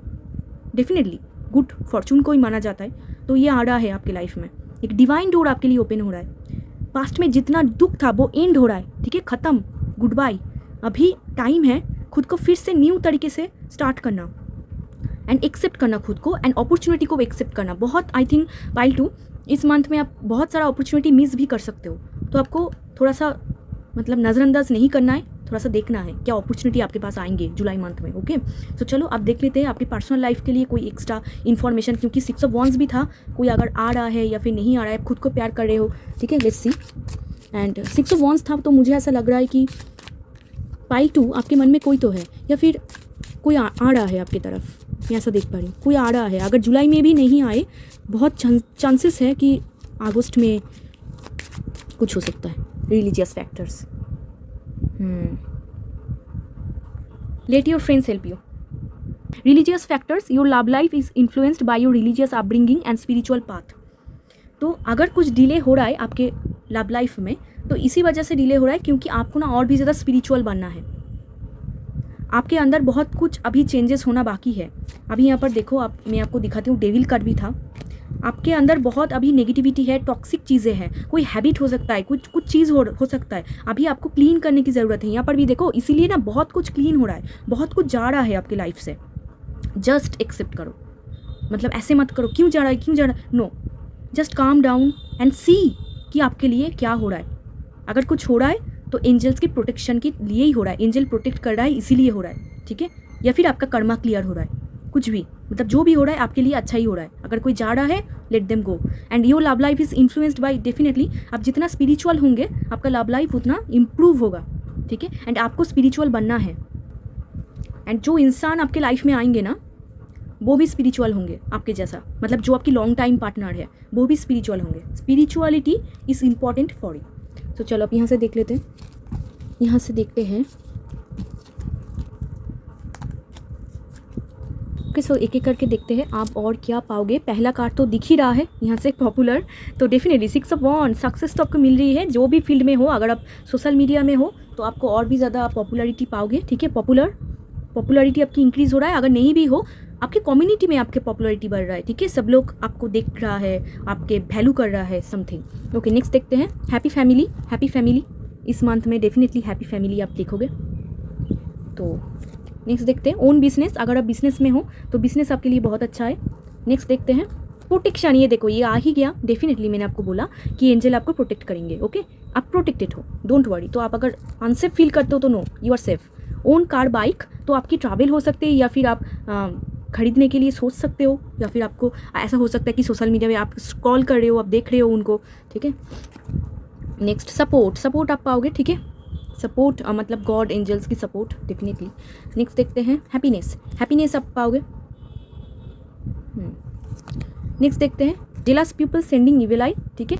डेफिनेटली गुड फॉर्चून को ही माना जाता है, तो ये आ रहा है आपके लाइफ में, एक डिवाइन डोर आपके लिए ओपन हो रहा है। पास्ट में जितना दुख था वो एंड हो रहा है, ठीक है, ख़त्म, गुड बाय। अभी टाइम है खुद को फिर से न्यू तरीके से स्टार्ट करना एंड एक्सेप्ट करना खुद को, एंड अपॉर्चुनिटी को एक्सेप्ट करना। बहुत आई थिंक पाइल 2 इस मंथ में आप बहुत सारा अपॉर्चुनिटी मिस भी कर सकते हो, तो आपको थोड़ा सा मतलब नज़रअंदाज नहीं करना है, थोड़ा सा देखना है क्या अपॉर्चुनिटी आपके पास आएंगे जुलाई मंथ में। ओके, तो चलो अब देख लेते हैं आपकी पर्सनल लाइफ के लिए कोई एक्स्ट्रा इन्फॉर्मेशन, क्योंकि 6 ऑफ वॉन्ड्स भी था, कोई अगर आ रहा है या फिर नहीं आ रहा है, खुद को प्यार कर रहे हो, ठीक है, let's see. And 6 of wands था, तो मुझे ऐसा लग रहा है कि पाइल 2 आपके मन में कोई तो है, या फिर कोई आ रहा है आपकी तरफ, मैं ऐसा देख पा रही हूँ, कोई आ रहा है। अगर जुलाई में भी नहीं आए, बहुत चांसेस है कि अगस्त में कुछ हो सकता है। Religious factors, let your friends help you. Religious factors, your love life is influenced by your religious upbringing and spiritual path. तो अगर कुछ डिले हो रहा है आपके लव लाइफ में, तो इसी वजह से डिले हो रहा है क्योंकि आपको ना और भी ज़्यादा स्पिरिचुअल बनना है। आपके अंदर बहुत कुछ अभी चेंजेस होना बाकी है। अभी यहाँ पर देखो, मैं आपको दिखाती हूँ, डेविल कार्ड भी था। आपके अंदर बहुत अभी नेगेटिविटी है, टॉक्सिक चीज़ें हैं, कोई हैबिट हो सकता है, कुछ चीज़ हो सकता है, अभी आपको क्लीन करने की ज़रूरत है। यहाँ पर भी देखो, इसीलिए ना बहुत कुछ क्लीन हो रहा है, बहुत कुछ जा रहा है आपकी लाइफ से। जस्ट एक्सेप्ट करो, मतलब ऐसे मत करो क्यों जा रहा है, क्यों जा रहा है, no, just calm down and see कि आपके लिए क्या हो रहा है। अगर कुछ हो रहा है तो एंजल्स की प्रोटेक्शन के लिए ही हो रहा है, एंजल प्रोटेक्ट कर रहा है इसीलिए हो रहा है, ठीक है, या फिर आपका कर्मा क्लियर हो रहा है, कुछ भी, मतलब जो भी हो रहा है आपके लिए अच्छा ही हो रहा है। अगर कोई जा रहा है, let them go. And your love life is influenced by, definitely आप जितना स्पिरिचुअल होंगे आपका लव लाइफ उतना इम्प्रूव होगा, ठीक है, एंड आपको स्पिरिचुअल बनना है। एंड जो इंसान आपके लाइफ में आएंगे ना, वो भी स्पिरिचुअल होंगे आपके जैसा, मतलब जो आपकी लॉन्ग टाइम पार्टनर है वो भी स्पिरिचुअल होंगे। Spirituality is important for you. तो चलो अब यहाँ से देख लेते हैं, यहाँ से देखते हैं। ओके, सो एक एक करके देखते हैं आप और क्या पाओगे। पहला कार्ड तो दिख ही रहा है यहाँ से, पॉपुलर, तो डेफिनेटली 6 ऑफ वॉन्ड्स, सक्सेस तो आपको मिल रही है जो भी फील्ड में हो। अगर आप सोशल मीडिया में हो तो आपको और भी ज़्यादा पॉपुलरिटी पाओगे, ठीक है, पॉपुलरिटी आपकी इंक्रीज़ हो रहा है। अगर नहीं भी हो, आपके कम्युनिटी में आपके पॉपुलरिटी बढ़ रहा है, ठीक है, सब लोग आपको देख रहा है, आपके वैल्यू कर रहा है समथिंग। ओके, नेक्स्ट देखते हैं हैप्पी फैमिली। हैप्पी फैमिली इस मंथ में डेफिनेटली हैप्पी फैमिली आप देखोगे। तो नेक्स्ट देखते हैं ओन बिजनेस। अगर आप बिजनेस में हो तो बिजनेस आपके लिए बहुत अच्छा है। नेक्स्ट देखते हैं प्रोटेक्शन। ये देखो, ये आ ही गया, डेफिनेटली मैंने आपको बोला कि एंजल आपको प्रोटेक्ट करेंगे। ओके, आप प्रोटेक्टेड हो, डोंट वरी। तो आप अगर अनसेफ फील करते हो तो no, you are safe. Own car, bike, तो आपकी ट्रैवल हो सकती है, या फिर आप खरीदने के लिए सोच सकते हो, या फिर आपको ऐसा हो सकता है कि सोशल मीडिया में आप स्क्रॉल कर रहे हो, आप देख रहे हो उनको, ठीक है। नेक्स्ट सपोर्ट आप पाओगे, ठीक है, सपोर्ट मतलब गॉड एंजल्स की सपोर्ट डेफिनेटली। नेक्स्ट देखते हैं हैप्पीनेस आप पाओगे। नेक्स्ट देखते हैं जेलस पीपल सेंडिंग इविल आई, ठीक है,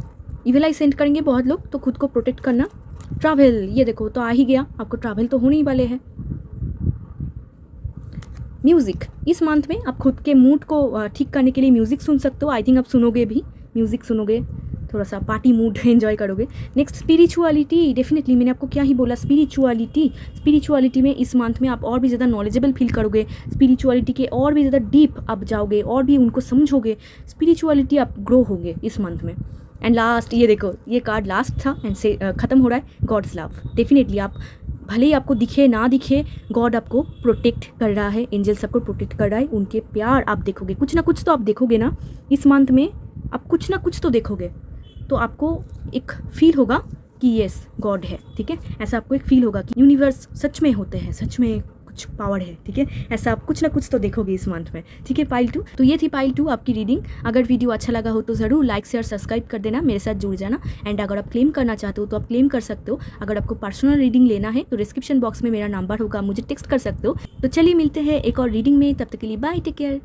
इविल आई सेंड करेंगे बहुत लोग, तो खुद को प्रोटेक्ट करना। ट्रैवल, ये देखो तो आ ही गया, आपको ट्रैवल तो होने ही वाले हैं। म्यूज़िक, इस मंथ में आप खुद के मूड को ठीक करने के लिए म्यूज़िक सुन सकते हो। आई थिंक आप सुनोगे भी, म्यूज़िक सुनोगे, थोड़ा सा पार्टी मूड एंजॉय करोगे। नेक्स्ट स्पिरिचुअलिटी, डेफिनेटली मैंने आपको क्या ही बोला, स्पिरिचुअलिटी में इस मंथ में आप और भी ज़्यादा नॉलेजेबल फील करोगे, स्पिरिचुअलिटी के और भी ज़्यादा डीप आप जाओगे, और भी उनको समझोगे, स्पिरिचुअलिटी आप ग्रो होगे इस मंथ में। एंड लास्ट, ये देखो, ये कार्ड लास्ट था एंड से ख़त्म हो रहा है, गॉड्स लव। डेफिनेटली आप भले ही आपको दिखे ना दिखे, गॉड आपको प्रोटेक्ट कर रहा है, एंजल्स आपको प्रोटेक्ट कर रहा है, उनके प्यार आप देखोगे, कुछ ना कुछ तो आप देखोगे ना इस मंथ में, आप कुछ ना कुछ तो देखोगे, तो आपको एक फील होगा कि येस गॉड है, ठीक है, ऐसा आपको एक फील होगा कि यूनिवर्स सच में होते हैं, सच में कुछ पावर है, ठीक है, ऐसा आप कुछ ना कुछ तो देखोगे इस मंथ में, ठीक है। पाइल 2, तो ये थी पाइल 2 आपकी रीडिंग। अगर वीडियो अच्छा लगा हो तो ज़रूर लाइक शेयर सब्सक्राइब कर देना, मेरे साथ जुड़ जाना। एंड अगर आप क्लेम करना चाहते हो तो आप क्लेम कर सकते हो। अगर आपको पर्सनल रीडिंग लेना है तो डिस्क्रिप्शन बॉक्स में मेरा नंबर होगा, मुझे टेक्स्ट कर सकते हो। तो चलिए मिलते हैं एक और रीडिंग में, तब तक के लिए बाय, टेक केयर।